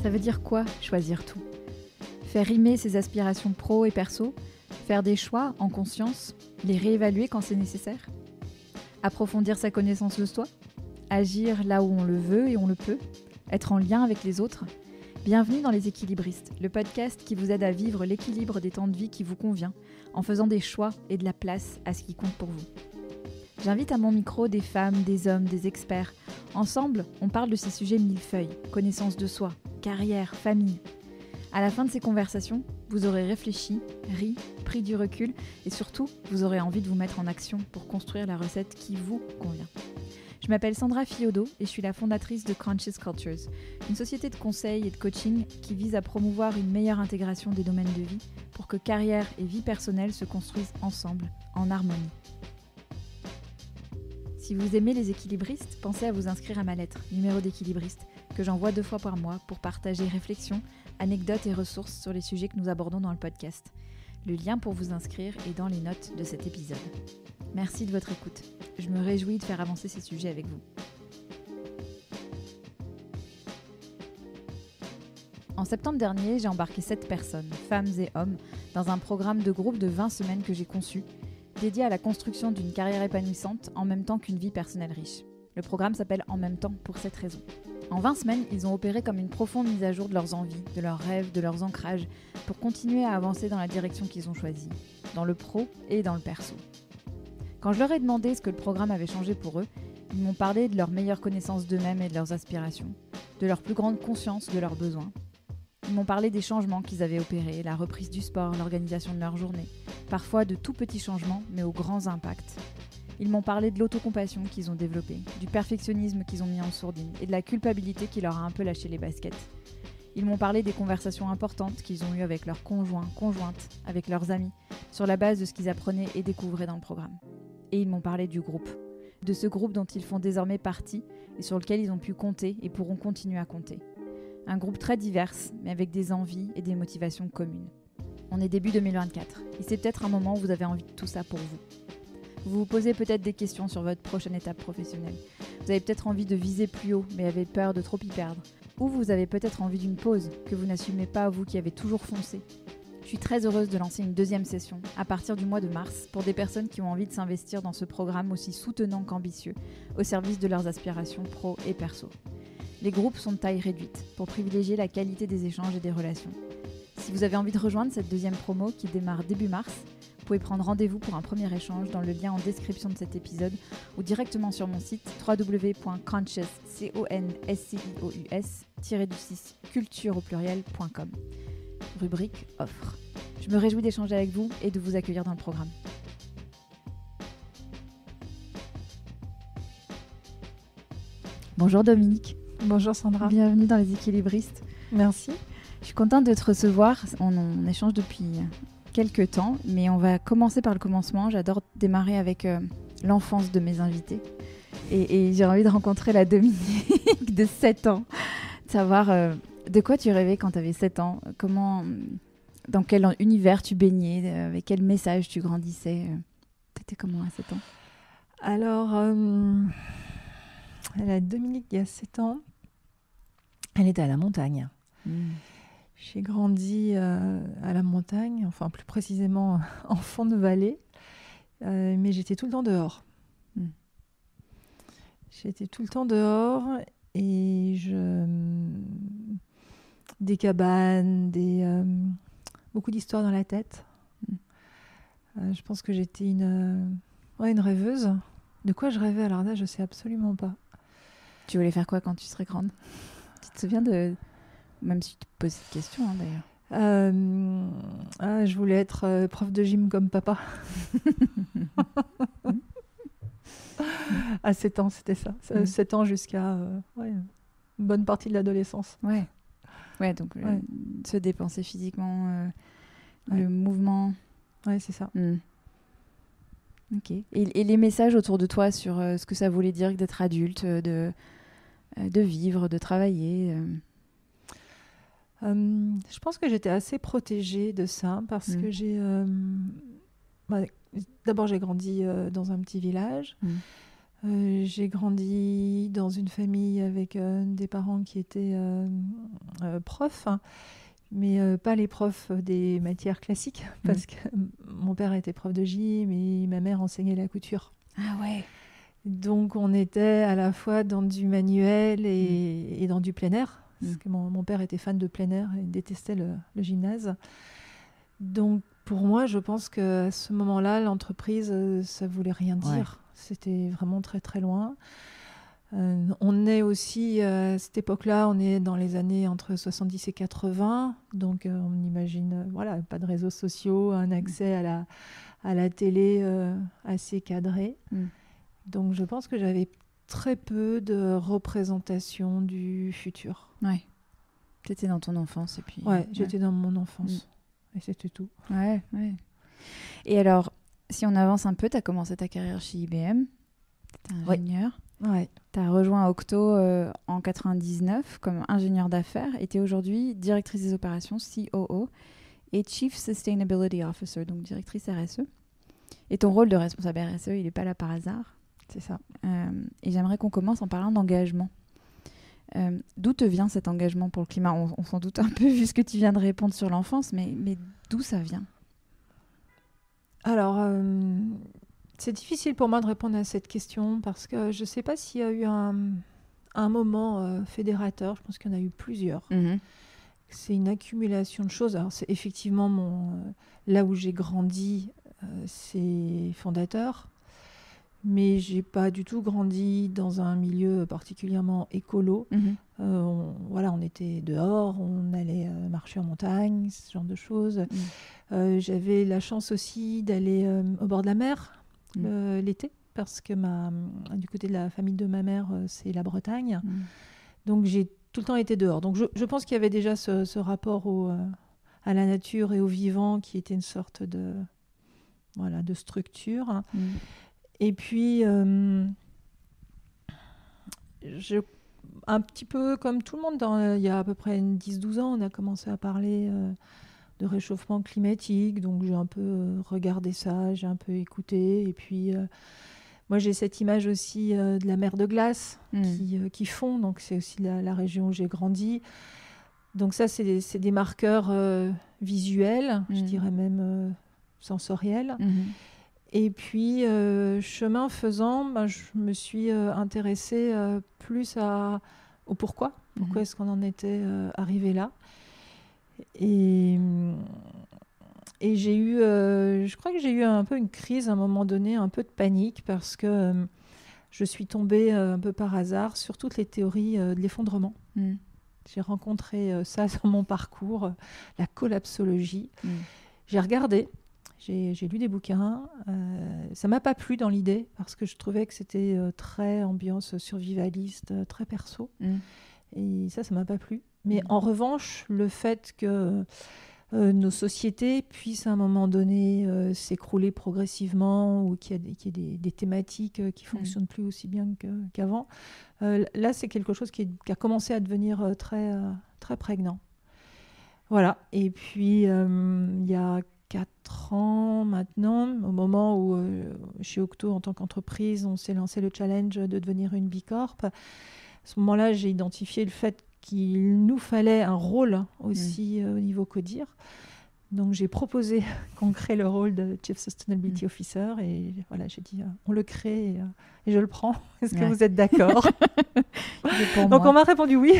Ça veut dire quoi, choisir tout ? Faire rimer ses aspirations pro et perso, faire des choix en conscience, les réévaluer quand c'est nécessaire ? Approfondir sa connaissance de soi ? Agir là où on le veut et on le peut ? Être en lien avec les autres ? Bienvenue dans Les Équilibristes, le podcast qui vous aide à vivre l'équilibre des temps de vie qui vous convient, en faisant des choix et de la place à ce qui compte pour vous. J'invite à mon micro des femmes, des hommes, des experts. Ensemble, on parle de ces sujets millefeuilles, connaissance de soi, carrière, famille. À la fin de ces conversations, vous aurez réfléchi, ri, pris du recul et surtout, vous aurez envie de vous mettre en action pour construire la recette qui vous convient. Je m'appelle Sandra Fiodo et je suis la fondatrice de Conscious Cultures, une société de conseil et de coaching qui vise à promouvoir une meilleure intégration des domaines de vie pour que carrière et vie personnelle se construisent ensemble, en harmonie. Si vous aimez les équilibristes, pensez à vous inscrire à ma lettre, numéro d'équilibriste, que j'envoie 2 fois par mois pour partager réflexions, anecdotes et ressources sur les sujets que nous abordons dans le podcast. Le lien pour vous inscrire est dans les notes de cet épisode. Merci de votre écoute. Je me réjouis de faire avancer ces sujets avec vous. En septembre dernier, j'ai embarqué 7 personnes, femmes et hommes, dans un programme de groupe de 20 semaines que j'ai conçu, dédié à la construction d'une carrière épanouissante en même temps qu'une vie personnelle riche. Le programme s'appelle « En même temps » pour cette raison. En 20 semaines, ils ont opéré comme une profonde mise à jour de leurs envies, de leurs rêves, de leurs ancrages, pour continuer à avancer dans la direction qu'ils ont choisie, dans le pro et dans le perso. Quand je leur ai demandé ce que le programme avait changé pour eux, ils m'ont parlé de leur meilleure connaissance d'eux-mêmes et de leurs aspirations, de leur plus grande conscience de leurs besoins. Ils m'ont parlé des changements qu'ils avaient opérés, la reprise du sport, l'organisation de leur journée, parfois de tout petits changements, mais aux grands impacts. Ils m'ont parlé de l'autocompassion qu'ils ont développée, du perfectionnisme qu'ils ont mis en sourdine et de la culpabilité qui leur a un peu lâché les baskets. Ils m'ont parlé des conversations importantes qu'ils ont eues avec leurs conjoints, conjointes, avec leurs amis, sur la base de ce qu'ils apprenaient et découvraient dans le programme. Et ils m'ont parlé du groupe, de ce groupe dont ils font désormais partie et sur lequel ils ont pu compter et pourront continuer à compter. Un groupe très divers, mais avec des envies et des motivations communes. On est début 2024, et c'est peut-être un moment où vous avez envie de tout ça pour vous. Vous vous posez peut-être des questions sur votre prochaine étape professionnelle. Vous avez peut-être envie de viser plus haut, mais avez peur de trop y perdre. Ou vous avez peut-être envie d'une pause, que vous n'assumez pas vous qui avez toujours foncé. Je suis très heureuse de lancer une 2e session, à partir du mois de mars, pour des personnes qui ont envie de s'investir dans ce programme aussi soutenant qu'ambitieux, au service de leurs aspirations pro et perso. Les groupes sont de taille réduite, pour privilégier la qualité des échanges et des relations. Si vous avez envie de rejoindre cette 2e promo qui démarre début mars, vous pouvez prendre rendez-vous pour un premier échange dans le lien en description de cet épisode ou directement sur mon site www.conscious-culture.com. Rubrique offre. Je me réjouis d'échanger avec vous et de vous accueillir dans le programme. Bonjour Dominique. Bonjour Sandra. Bienvenue dans Les Équilibristes. Merci. Je suis contente de te recevoir. On échange depuis quelques temps, mais on va commencer par le commencement. J'adore démarrer avec l'enfance de mes invités. Et j'ai envie de rencontrer la Dominique de 7 ans. De savoir de quoi tu rêvais quand tu avais 7 ans. Dans quel univers tu baignais, avec quel message tu grandissais. T'étais comment à 7 ans ? Alors, la Dominique, il y a 7 ans, elle était à la montagne. J'ai grandi à la montagne, enfin plus précisément en fond de vallée, mais j'étais tout le temps dehors. J'étais tout le temps dehors et des cabanes, beaucoup d'histoires dans la tête. Je pense que j'étais une rêveuse. De quoi je rêvais alors là, je ne sais absolument pas. Tu voulais faire quoi quand tu serais grande ? Tu te souviens même si tu te poses cette question d'ailleurs. Je voulais être prof de gym comme papa. À 7 ans, c'était ça. 7 ans jusqu'à une bonne partie de l'adolescence. Ouais, donc se dépenser physiquement, le mouvement. Ouais, c'est ça. Ok. Et les messages autour de toi sur ce que ça voulait dire d'être adulte, de vivre, de travailler Je pense que j'étais assez protégée de ça parce que d'abord j'ai grandi dans un petit village. J'ai grandi dans une famille avec des parents qui étaient profs, hein, mais pas les profs des matières classiques, parce que mon père était prof de gym et ma mère enseignait la couture. Ah ouais. Donc on était à la fois dans du manuel et dans du plein air, parce que mon père était fan de plein air et détestait le gymnase. Donc pour moi, je pense qu'à ce moment-là, l'entreprise, ça voulait rien dire. Ouais. C'était vraiment très très loin. On est aussi, à cette époque-là, on est dans les années entre 70 et 80. Donc on imagine, voilà, pas de réseaux sociaux, un accès à la télé assez cadré. Donc je pense que j'avais très peu de représentation du futur. Ouais. Tu étais dans ton enfance et puis... Ouais, j'étais dans mon enfance. Et c'était tout. Ouais. Et alors, si on avance un peu, tu as commencé ta carrière chez IBM. Tu es ingénieur. Ouais. Tu as rejoint Octo en 99 comme ingénieur d'affaires et tu es aujourd'hui directrice des opérations, COO, et Chief Sustainability Officer, donc directrice RSE. Et ton rôle de responsable RSE, il n'est pas là par hasard. C'est ça. Et j'aimerais qu'on commence en parlant d'engagement. D'où te vient cet engagement pour le climat ? On s'en doute un peu vu ce que tu viens de répondre sur l'enfance, mais d'où ça vient ? Alors, c'est difficile pour moi de répondre à cette question parce que je ne sais pas s'il y a eu un moment fédérateur. Je pense qu'il y en a eu plusieurs. C'est une accumulation de choses. Alors, c'est effectivement là où j'ai grandi, c'est fondateur. Mais je n'ai pas du tout grandi dans un milieu particulièrement écolo. On était dehors, on allait marcher en montagne, ce genre de choses. J'avais la chance aussi d'aller au bord de la mer l'été, parce que du côté de la famille de ma mère, c'est la Bretagne. Donc j'ai tout le temps été dehors. Donc je pense qu'il y avait déjà ce rapport à la nature et au vivant qui était une sorte de structure. Et puis, un petit peu comme tout le monde, il y a à peu près 10-12 ans, on a commencé à parler de réchauffement climatique. Donc, j'ai un peu regardé ça, j'ai un peu écouté. Et puis, moi, j'ai cette image aussi de la mer de glace qui fond. Donc, c'est aussi la région où j'ai grandi. Donc, ça, c'est des marqueurs visuels, je dirais même sensoriels. Et puis, chemin faisant, je me suis intéressée plus au pourquoi. Pourquoi est-ce qu'on en était arrivé là ? Et j'ai eu, je crois que j'ai eu un peu une crise à un moment donné, un peu de panique, parce que je suis tombée un peu par hasard sur toutes les théories de l'effondrement. J'ai rencontré ça sur mon parcours, la collapsologie. J'ai regardé. J'ai lu des bouquins. Ça ne m'a pas plu dans l'idée parce que je trouvais que c'était très ambiance survivaliste, très perso. Et ça ne m'a pas plu. Mais en revanche, le fait que nos sociétés puissent à un moment donné s'écrouler progressivement ou qu'il y ait des thématiques qui ne fonctionnent plus aussi bien qu'avant, là, c'est quelque chose qui a commencé à devenir très, très prégnant. Voilà. Et puis, il y a 4 ans maintenant, au moment où chez Octo, en tant qu'entreprise, on s'est lancé le challenge de devenir une Bicorp. À ce moment-là, j'ai identifié le fait qu'il nous fallait un rôle aussi au niveau CODIR. Donc, j'ai proposé qu'on crée le rôle de Chief Sustainability Officer. Et voilà, j'ai dit, on le crée et je le prends. Est-ce que vous êtes d'accord ? Donc, on m'a répondu oui.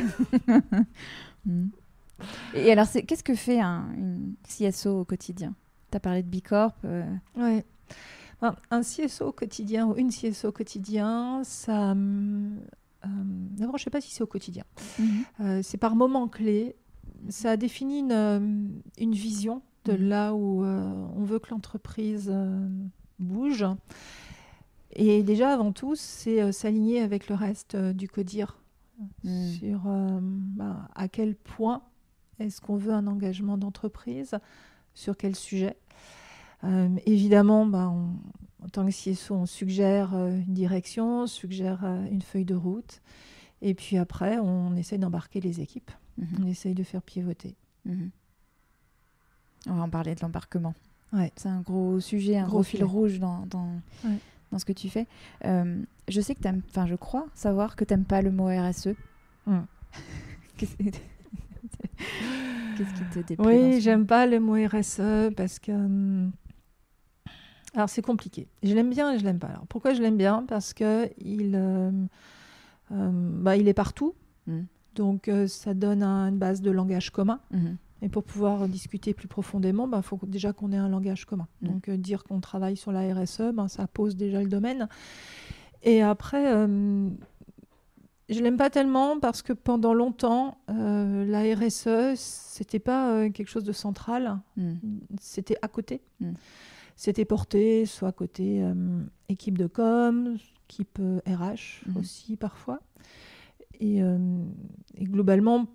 Et alors, qu'est-ce que fait une CSO au quotidien ? Tu as parlé de Bicorp. Oui. Un CSO au quotidien ou une CSO au quotidien, ça... D'abord, je ne sais pas si c'est au quotidien. C'est par moments clés. Ça définit une vision de là où on veut que l'entreprise bouge. Et déjà, avant tout, c'est s'aligner avec le reste du CODIR sur à quel point est-ce qu'on veut un engagement d'entreprise, sur quel sujet. Évidemment, en tant que CSO, on suggère une direction, on suggère une feuille de route. Et puis après, on essaye d'embarquer les équipes. On essaye de faire pivoter. On va en parler de l'embarquement. Ouais. C'est un gros sujet, un gros fil rouge dans ce que tu fais. je sais que je crois savoir que t'aimes pas le mot RSE. Qu'est-ce qui te déplaît? Oui, j'aime pas le mot RSE parce que... Alors, c'est compliqué. Je l'aime bien et je l'aime pas. Alors, pourquoi je l'aime bien? Parce qu'il il est partout. Donc, ça donne une base de langage commun. Et pour pouvoir discuter plus profondément, il faut déjà qu'on ait un langage commun. Donc, dire qu'on travaille sur la RSE, ça pose déjà le domaine. Et après, je l'aime pas tellement parce que pendant longtemps, la RSE, c'était pas quelque chose de central. C'était à côté. C'était porté soit côté équipe de com, équipe RH aussi parfois. Et globalement,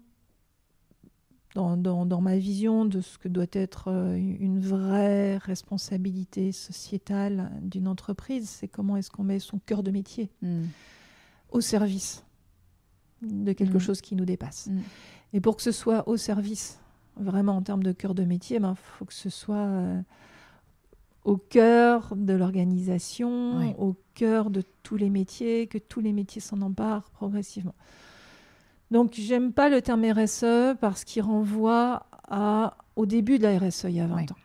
dans ma vision de ce que doit être une vraie responsabilité sociétale d'une entreprise, c'est comment est-ce qu'on met son cœur de métier au service de quelque chose qui nous dépasse. Et pour que ce soit au service, vraiment en termes de cœur de métier, faut que ce soit au cœur de l'organisation, au cœur de tous les métiers, que tous les métiers s'en emparent progressivement. Donc, j'aime pas le terme RSE parce qu'il renvoie au début de la RSE il y a 20 ans.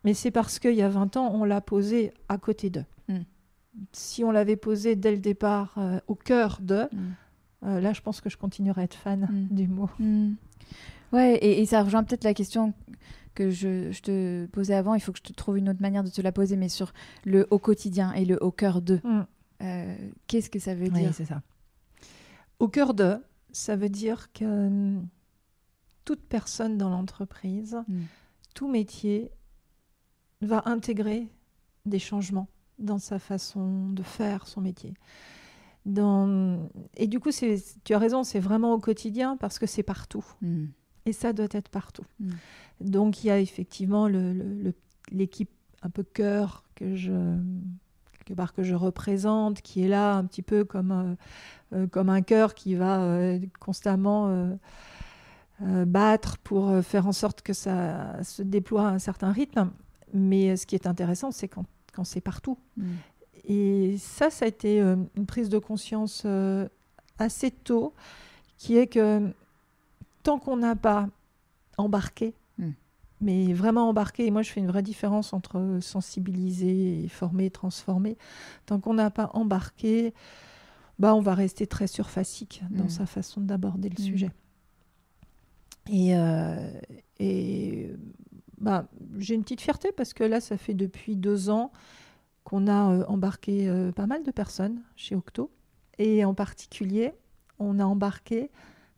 Mais c'est parce qu'il y a 20 ans, on l'a posé à côté d'eux. Si on l'avait posé dès le départ au cœur d'eux, là, je pense que je continuerai à être fan du mot. Ouais, et ça rejoint peut-être la question que je te posais avant. Il faut que je te trouve une autre manière de te la poser, mais sur le au quotidien et le au cœur d'eux. Qu'est-ce que ça veut dire? Oui, c'est ça. Au cœur d'eux, ça veut dire que toute personne dans l'entreprise, tout métier, va intégrer des changements dans sa façon de faire son métier. Et du coup, tu as raison, c'est vraiment au quotidien parce que c'est partout. Et ça doit être partout. Donc, il y a effectivement l'équipe un peu cœur que je représente, qui est là un petit peu comme un cœur qui va constamment battre pour faire en sorte que ça se déploie à un certain rythme. Mais ce qui est intéressant, c'est quand c'est partout. Et ça a été une prise de conscience assez tôt, qui est que tant qu'on n'a pas embarqué, mais vraiment embarqué, et moi je fais une vraie différence entre sensibiliser, et former, transformer, tant qu'on n'a pas embarqué, on va rester très surfacique dans sa façon d'aborder le sujet. Et j'ai une petite fierté parce que là, ça fait depuis 2 ans qu'on a embarqué pas mal de personnes chez Octo. Et en particulier, on a embarqué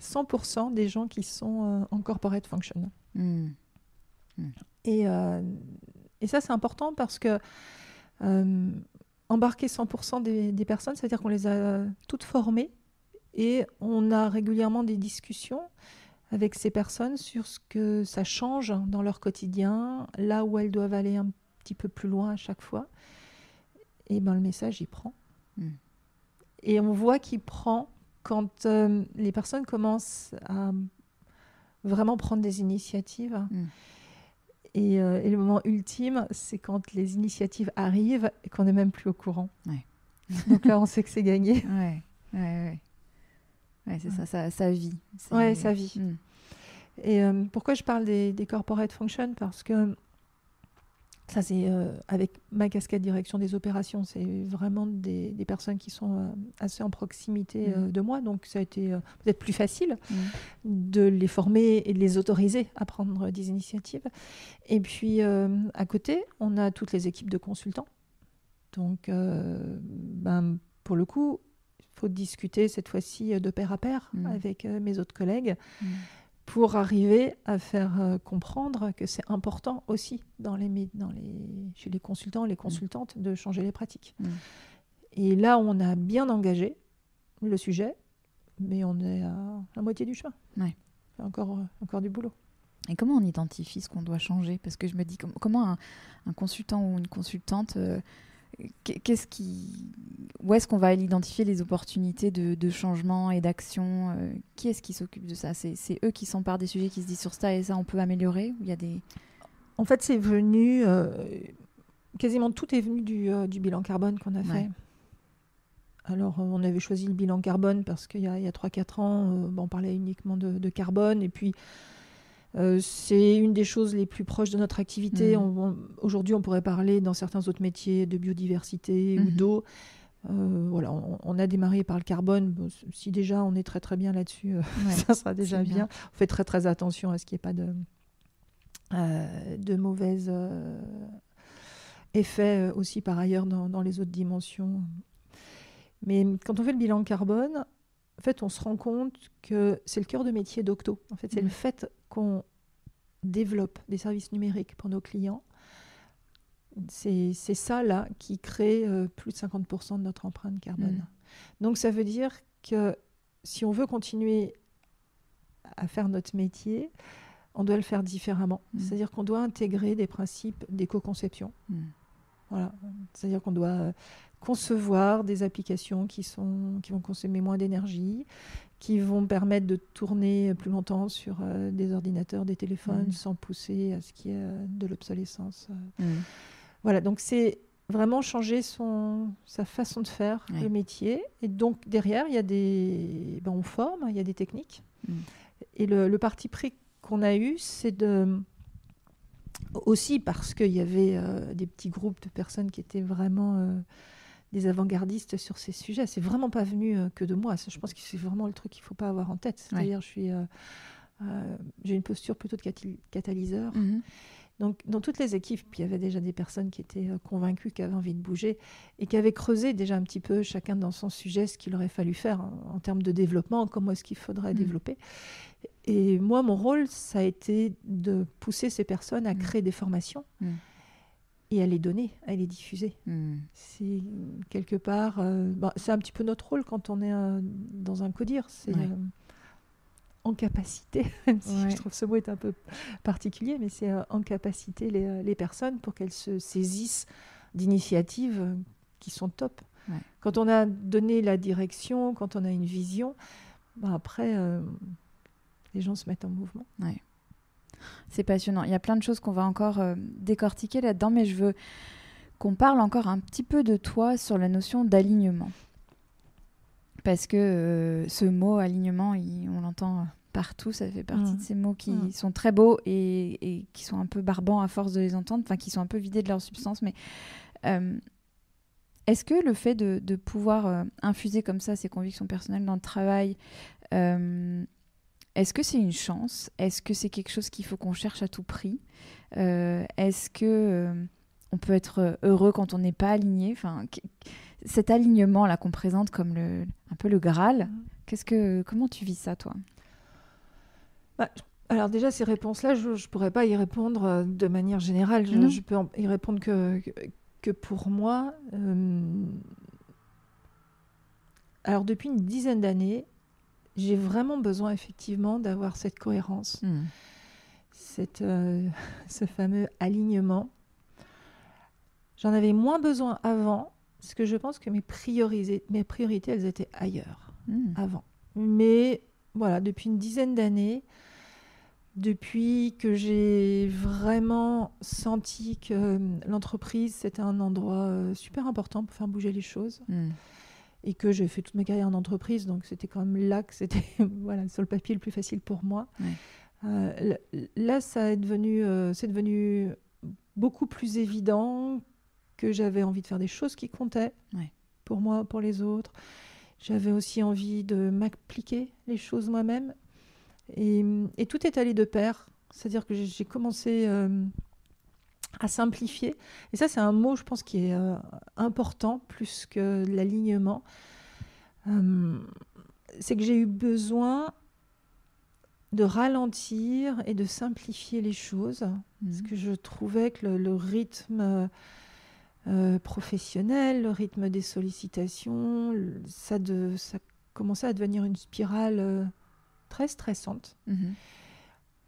100% des gens qui sont en corporate function. Et ça, c'est important parce que embarquer 100% des personnes, c'est-à-dire qu'on les a toutes formées et on a régulièrement des discussions avec ces personnes sur ce que ça change dans leur quotidien, là où elles doivent aller un petit peu plus loin à chaque fois. Et le message, il prend. Et on voit qu'il prend quand les personnes commencent à vraiment prendre des initiatives. Et le moment ultime, c'est quand les initiatives arrivent et qu'on n'est même plus au courant. Donc là, on sait que c'est gagné. C'est ça vit. Oui, ça vit. Et pourquoi je parle des corporate functions? Parce que ça, c'est avec ma casquette direction des opérations, c'est vraiment des personnes qui sont assez en proximité de moi. Donc, ça a été peut-être plus facile de les former et de les autoriser à prendre des initiatives. Et puis, à côté, on a toutes les équipes de consultants. Donc, pour le coup, il faut discuter cette fois-ci de pair à pair avec mes autres collègues pour arriver à faire comprendre que c'est important aussi chez les consultants et les consultantes de changer les pratiques. Et là, on a bien engagé le sujet, mais on est à la moitié du chemin. Il y a encore du boulot. Et comment on identifie ce qu'on doit changer? Parce que je me dis, comment un consultant ou une consultante... où est-ce qu'on va identifier les opportunités de changement et d'action? Qui est-ce qui s'occupe de ça? C'est eux qui s'emparent des sujets, qui se disent sur ça et ça on peut améliorer? Ou il y a des... En fait, c'est venu... quasiment tout est venu du bilan carbone qu'on a fait Alors, on avait choisi le bilan carbone parce qu'il y a 3-4 ans, on parlait uniquement de carbone. Et puis, c'est une des choses les plus proches de notre activité. Aujourd'hui, on pourrait parler dans certains autres métiers de biodiversité ou d'eau. Voilà, on a démarré par le carbone. Bon, si déjà on est très très bien là-dessus, ça sera déjà bien. On fait très très attention à ce qu'il n'y ait pas de mauvais effets aussi par ailleurs dans les autres dimensions. Mais quand on fait le bilan carbone, en fait, on se rend compte que c'est le cœur de métier d'Octo. En fait, c'est le fait qu'on développe des services numériques pour nos clients. C'est ça, là, qui crée plus de 50% de notre empreinte carbone. Donc, ça veut dire que si on veut continuer à faire notre métier, on doit le faire différemment. C'est-à-dire qu'on doit intégrer des principes d'éco-conception. Voilà. C'est-à-dire qu'on doit concevoir des applications qui vont consommer moins d'énergie, qui vont permettre de tourner plus longtemps sur des ordinateurs, des téléphones, sans pousser à ce qu'il y ait de l'obsolescence. Voilà, donc c'est vraiment changer sa façon de faire le métier. Et donc derrière, il y a on forme, il y a des techniques. Et le parti pris qu'on a eu, c'est aussi parce qu'il y avait des petits groupes de personnes qui étaient vraiment des avant-gardistes sur ces sujets. C'est vraiment pas venu que de moi. Je pense que c'est vraiment le truc qu'il faut pas avoir en tête. C'est-à-dire, j'ai une posture plutôt de catalyseur. Donc, dans toutes les équipes, il y avait déjà des personnes qui étaient convaincues, qui avaient envie de bouger et qui avaient creusé déjà un petit peu, chacun dans son sujet, ce qu'il aurait fallu faire en termes de développement, comment est-ce qu'il faudrait développer. Et moi, mon rôle, ça a été de pousser ces personnes à créer des formations et à les donner, à les diffuser. C'est quelque part... c'est un petit peu notre rôle quand on est dans un codir. C'est... en capacité, même si je trouve ce mot est un peu particulier, mais c'est en capacité les personnes pour qu'elles se saisissent d'initiatives qui sont top. Quand on a donné la direction, quand on a une vision, après, les gens se mettent en mouvement. C'est passionnant. Il y a plein de choses qu'on va encore décortiquer là-dedans, mais je veux qu'on parle encore un petit peu de toi sur la notion d'alignement. Parce que ce mot alignement, on l'entend partout, ça fait partie de ces mots qui sont très beaux et qui sont un peu barbants à force de les entendre, enfin qui sont un peu vidés de leur substance. Mais est-ce que le fait de pouvoir infuser comme ça ses convictions personnelles dans le travail, est-ce que c'est une chance ? Est-ce que c'est quelque chose qu'il faut qu'on cherche à tout prix ? Est-ce que on peut être heureux quand on n'est pas aligné ? Enfin, cet alignement-là qu'on présente comme un peu le Graal, comment tu vis ça, toi ? Alors déjà, ces réponses-là, je ne pourrais pas y répondre de manière générale. Je peux y répondre que pour moi. Alors depuis une dizaine d'années, j'ai vraiment besoin effectivement d'avoir cette cohérence, ce fameux alignement. J'en avais moins besoin avant, parce que je pense que mes priorités, elles étaient ailleurs avant. Mais voilà, depuis une dizaine d'années, depuis que j'ai vraiment senti que l'entreprise, c'était un endroit super important pour faire bouger les choses, et que j'ai fait toute ma carrière en entreprise, donc c'était quand même là que c'était sur le papier le plus facile pour moi. Là, c'est devenu beaucoup plus évident que j'avais envie de faire des choses qui comptaient pour moi, pour les autres. J'avais aussi envie de m'appliquer les choses moi-même. Et tout est allé de pair. C'est-à-dire que j'ai commencé à simplifier. Et ça, c'est un mot, je pense, qui est important, plus que l'alignement. C'est que j'ai eu besoin de ralentir et de simplifier les choses. Parce que je trouvais que le rythme professionnel, le rythme des sollicitations, ça commençait à devenir une spirale très stressante.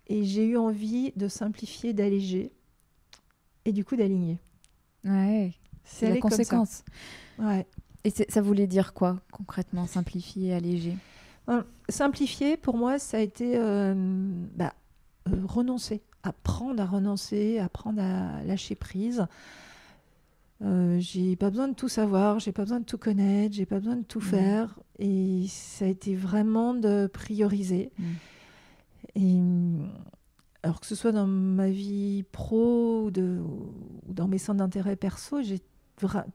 Et j'ai eu envie de simplifier, d'alléger et du coup d'aligner. C'est la conséquence. Et ça voulait dire quoi concrètement, simplifier, alléger ? Simplifier, pour moi, ça a été renoncer, apprendre à renoncer, apprendre à lâcher prise. J'ai pas besoin de tout savoir, j'ai pas besoin de tout connaître, j'ai pas besoin de tout faire. Et ça a été vraiment de prioriser. Et alors que ce soit dans ma vie pro ou dans mes centres d'intérêt perso, j'ai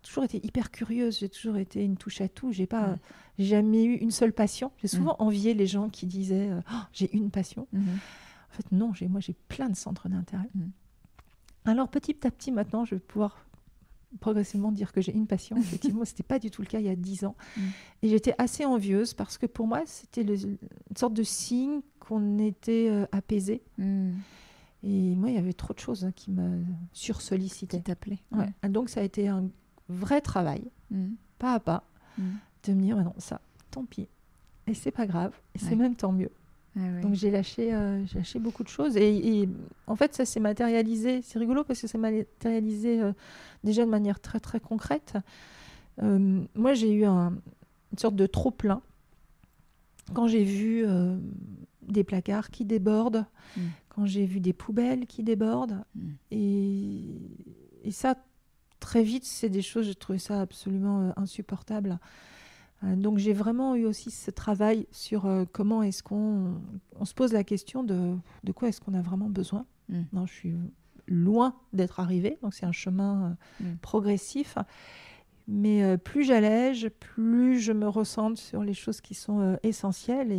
toujours été hyper curieuse, j'ai toujours été une touche à tout. J'ai pas jamais eu une seule passion. J'ai souvent envié les gens qui disaient j'ai une passion. En fait, non, moi j'ai plein de centres d'intérêt. Alors petit à petit, maintenant, je vais pouvoir progressivement dire que j'ai une passion. Effectivement, ce n'était pas du tout le cas il y a 10 ans. Et j'étais assez envieuse parce que pour moi, c'était une sorte de signe qu'on était apaisé. Et moi, il y avait trop de choses qui me sursollicitaient. Qui t'appelaient. Ouais. Donc, ça a été un vrai travail, pas à pas, de me dire, non, ça, tant pis. Et c'est pas grave. Et c'est même tant mieux. Donc j'ai lâché beaucoup de choses et en fait ça s'est matérialisé, c'est rigolo parce que ça s'est matérialisé déjà de manière très très concrète. Moi j'ai eu une sorte de trop plein quand j'ai vu des placards qui débordent, quand j'ai vu des poubelles qui débordent et ça très vite c'est des choses, j'ai trouvé ça absolument insupportable. Donc j'ai vraiment eu aussi ce travail sur comment est-ce qu'on se pose la question de quoi est-ce qu'on a vraiment besoin. Non, je suis loin d'être arrivée, donc c'est un chemin progressif. Mais plus j'allège, plus je me ressente sur les choses qui sont essentielles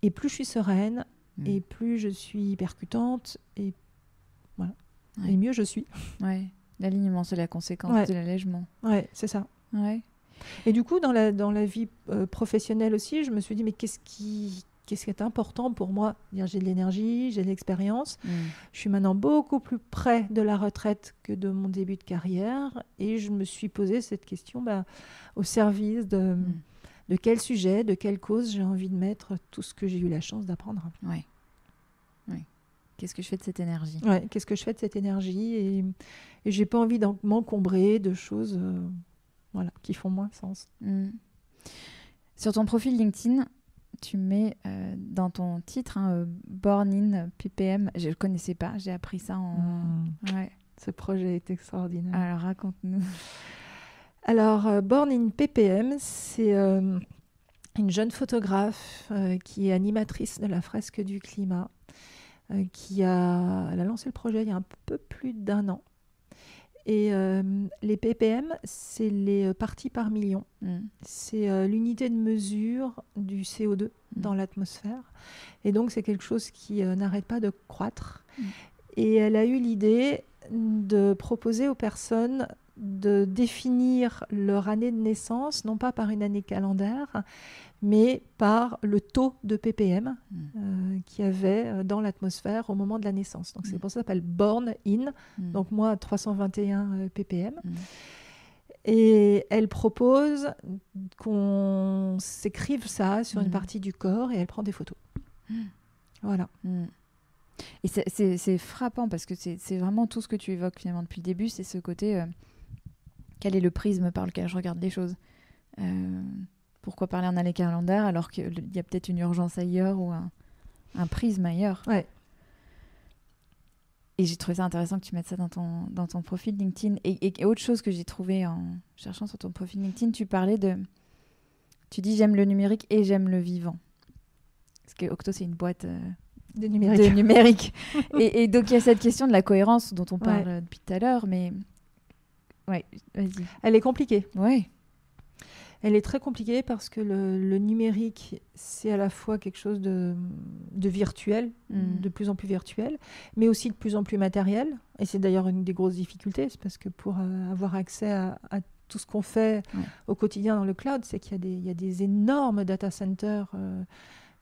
et plus je suis sereine et plus je suis percutante et voilà. Et mieux je suis. Ouais. L'alignement, c'est la conséquence de l'allègement. Ouais, c'est ça. Ouais. Et du coup, dans la vie professionnelle aussi, je me suis dit, mais qu'est-ce qui est important pour moi ? J'ai de l'énergie, j'ai de l'expérience. Je suis maintenant beaucoup plus près de la retraite que de mon début de carrière. Et je me suis posé cette question au service de quel sujet, de quelle cause j'ai envie de mettre tout ce que j'ai eu la chance d'apprendre. Oui. Qu'est-ce que je fais de cette énergie ? Ouais, qu'est-ce que je fais de cette énergie ? Et je n'ai pas envie de m'encombrer de choses... qui font moins sens. Sur ton profil LinkedIn, tu mets dans ton titre Born in PPM. Je ne connaissais pas, j'ai appris ça Ce projet est extraordinaire. Alors raconte-nous. Alors, Born in PPM, c'est une jeune photographe qui est animatrice de la fresque du climat, elle a lancé le projet il y a un peu plus d'1 an. Et les ppm, c'est les parties par million. C'est l'unité de mesure du CO2 dans l'atmosphère. Et donc, c'est quelque chose qui n'arrête pas de croître. Et elle a eu l'idée de proposer aux personnes de définir leur année de naissance, non pas par une année calendaire, mais par le taux de ppm qu'il y avait dans l'atmosphère au moment de la naissance. Donc c'est pour ça que ça s'appelle Born in, donc moi 321 ppm. Et elle propose qu'on s'écrive ça sur une partie du corps et elle prend des photos. Voilà. Et c'est frappant parce que c'est vraiment tout ce que tu évoques finalement depuis le début, c'est ce côté quel est le prisme par lequel je regarde les choses. Pourquoi parler en année calendaire alors qu'il y a peut-être une urgence ailleurs ou un prisme ailleurs. Ouais. Et j'ai trouvé ça intéressant que tu mettes ça dans ton profil LinkedIn. Et autre chose que j'ai trouvé en cherchant sur ton profil LinkedIn, tu dis j'aime le numérique et j'aime le vivant. Parce que Octo, c'est une boîte de numérique. et donc il y a cette question de la cohérence dont on parle depuis tout à l'heure, mais ouais, vas-y. Elle est compliquée. Ouais. Elle est très compliquée parce que le numérique, c'est à la fois quelque chose de virtuel, de plus en plus virtuel, mais aussi de plus en plus matériel. Et c'est d'ailleurs une des grosses difficultés, c'est parce que pour avoir accès à tout ce qu'on fait au quotidien dans le cloud, c'est qu'il y a des énormes data centers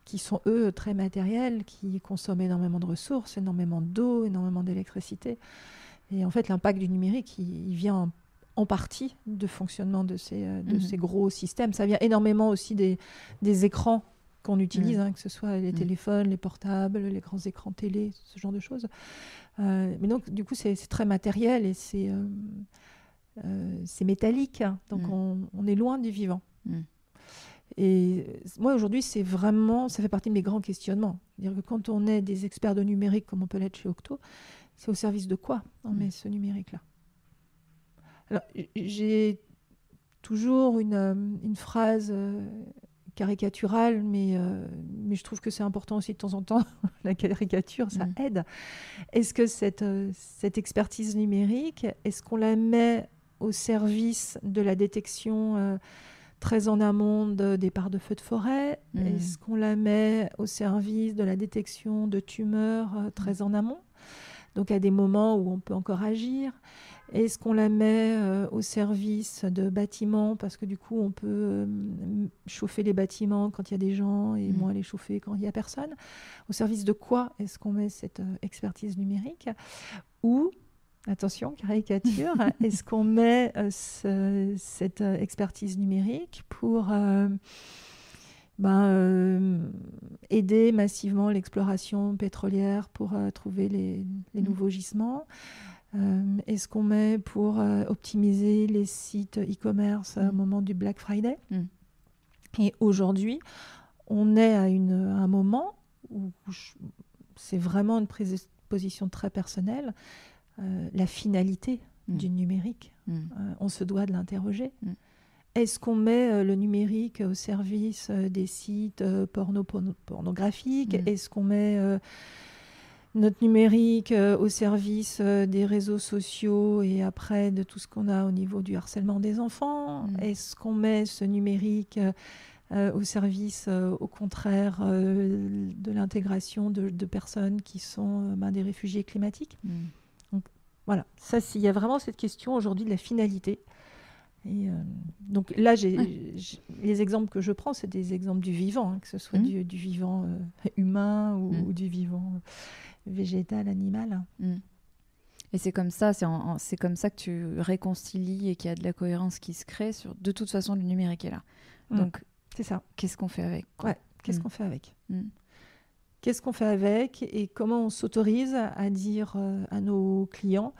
qui sont, eux, très matériels, qui consomment énormément de ressources, énormément d'eau, énormément d'électricité. Et en fait, l'impact du numérique, il vient en partie de fonctionnement de ces gros systèmes. Ça vient énormément aussi des écrans qu'on utilise, que ce soit les téléphones, les portables, les grands écrans télé, ce genre de choses. Mais donc, du coup, c'est très matériel et c'est métallique. Donc, on est loin du vivant. Et moi, aujourd'hui, ça fait partie de mes grands questionnements. C'est-à-dire que quand on est des experts de numérique, comme on peut l'être chez Octo, c'est au service de quoi on met ce numérique-là ? Alors, j'ai toujours une phrase caricaturale, mais je trouve que c'est important aussi de temps en temps. La caricature, ça aide. Est-ce que cette expertise numérique, est-ce qu'on la met au service de la détection très en amont de départs de feux de forêt? Est-ce qu'on la met au service de la détection de tumeurs très en amont? Donc à des moments où on peut encore agir. Est-ce qu'on la met au service de bâtiments, parce que du coup on peut chauffer les bâtiments quand il y a des gens et moins les chauffer quand il n'y a personne? Au service de quoi est-ce qu'on met cette expertise numérique? Ou, attention, caricature, est-ce qu'on met cette expertise numérique pour aider massivement l'exploration pétrolière pour trouver les nouveaux gisements? Est-ce qu'on met pour optimiser les sites e-commerce au moment du Black Friday? Et aujourd'hui, on est à un moment où c'est vraiment une prise de position très personnelle. La finalité du numérique, on se doit de l'interroger. Est-ce qu'on met le numérique au service des sites pornographiques? Est-ce qu'on met notre numérique au service des réseaux sociaux et après de tout ce qu'on a au niveau du harcèlement des enfants? Est-ce qu'on met ce numérique au service, au contraire, de l'intégration de personnes qui sont des réfugiés climatiques? Donc, voilà, il y a vraiment cette question aujourd'hui de la finalité. Et donc là, les exemples que je prends, c'est des exemples du vivant, que ce soit du vivant humain ou du vivant végétal, animal. Et c'est comme ça, c'est comme ça que tu réconcilies et qu'il y a de la cohérence qui se crée. De toute façon, le numérique est là. Donc, c'est ça. Qu'est-ce qu'on fait avec? Qu'est-ce qu'on fait avec? Qu'est-ce qu'on fait avec et comment on s'autorise à dire à nos clients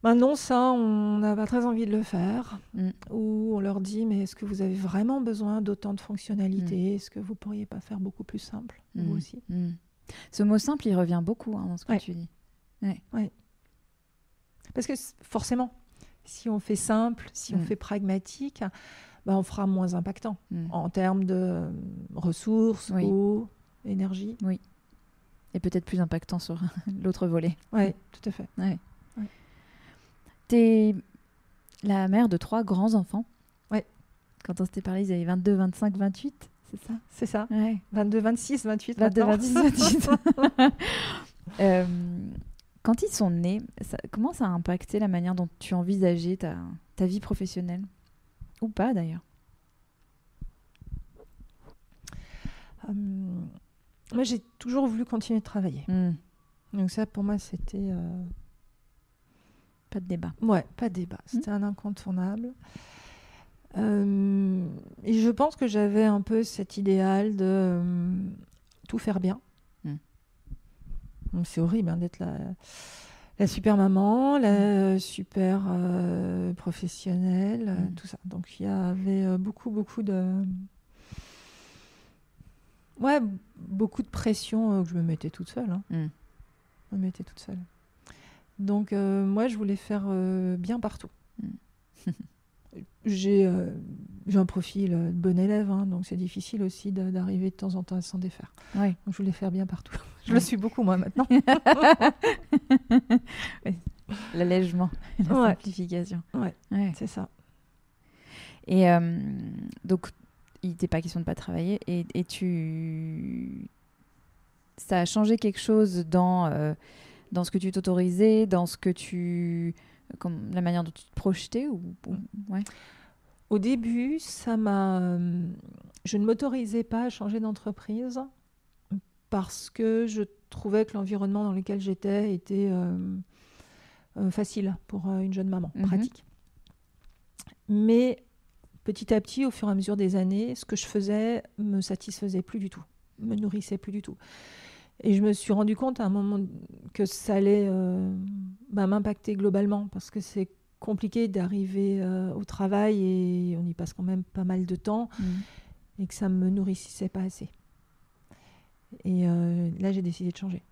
non, ça, on n'a pas très envie de le faire. Ou on leur dit, mais est-ce que vous avez vraiment besoin d'autant de fonctionnalités? Est-ce que vous ne pourriez pas faire beaucoup plus simple, vous aussi? Ce mot simple, il revient beaucoup dans ce que tu dis. Ouais. Parce que forcément, si on fait simple, si on fait pragmatique, on fera moins impactant en termes de ressources, eau, énergie. Oui. Et peut-être plus impactant sur l'autre volet. Oui, tout à fait. Ouais. T'es la mère de 3 grands-enfants. Ouais. Quand on s'était parlé, ils avaient 22, 25, 28, c'est ça? C'est ça. Ouais. 22, 26, 28 22, maintenant. 26, 28. Quand ils sont nés, comment ça a impacté la manière dont tu envisageais ta vie professionnelle? Ou pas, d'ailleurs? Moi, j'ai toujours voulu continuer de travailler. Donc ça, pour moi, c'était... Pas de débat. Ouais, pas de débat. C'était un incontournable. Et je pense que j'avais un peu cet idéal de tout faire bien. Donc c'est horrible d'être la super maman, la super professionnelle, tout ça. Donc il y avait beaucoup de... Ouais, beaucoup de pression que je me mettais toute seule. Je me mettais toute seule. Donc, moi, je voulais faire bien partout. J'ai un profil de bon élève, donc c'est difficile aussi d'arriver de temps en temps à s'en défaire. Ouais. Donc, je voulais faire bien partout. Je le suis beaucoup, moi, maintenant. L'allègement, la simplification. Ouais, c'est ça. Et donc, il n'était pas question de ne pas travailler. Et ça a changé quelque chose dans ce que tu t'autorisais, dans ce que la manière dont tu te projetais ouais. Au début, je ne m'autorisais pas à changer d'entreprise parce que je trouvais que l'environnement dans lequel j'étais était facile pour une jeune maman, pratique. Mais petit à petit, au fur et à mesure des années, ce que je faisais me satisfaisait plus du tout, me nourrissait plus du tout. Et je me suis rendu compte à un moment que ça allait m'impacter globalement parce que c'est compliqué d'arriver au travail et on y passe quand même pas mal de temps et que ça ne me nourrissait pas assez. Et là, j'ai décidé de changer.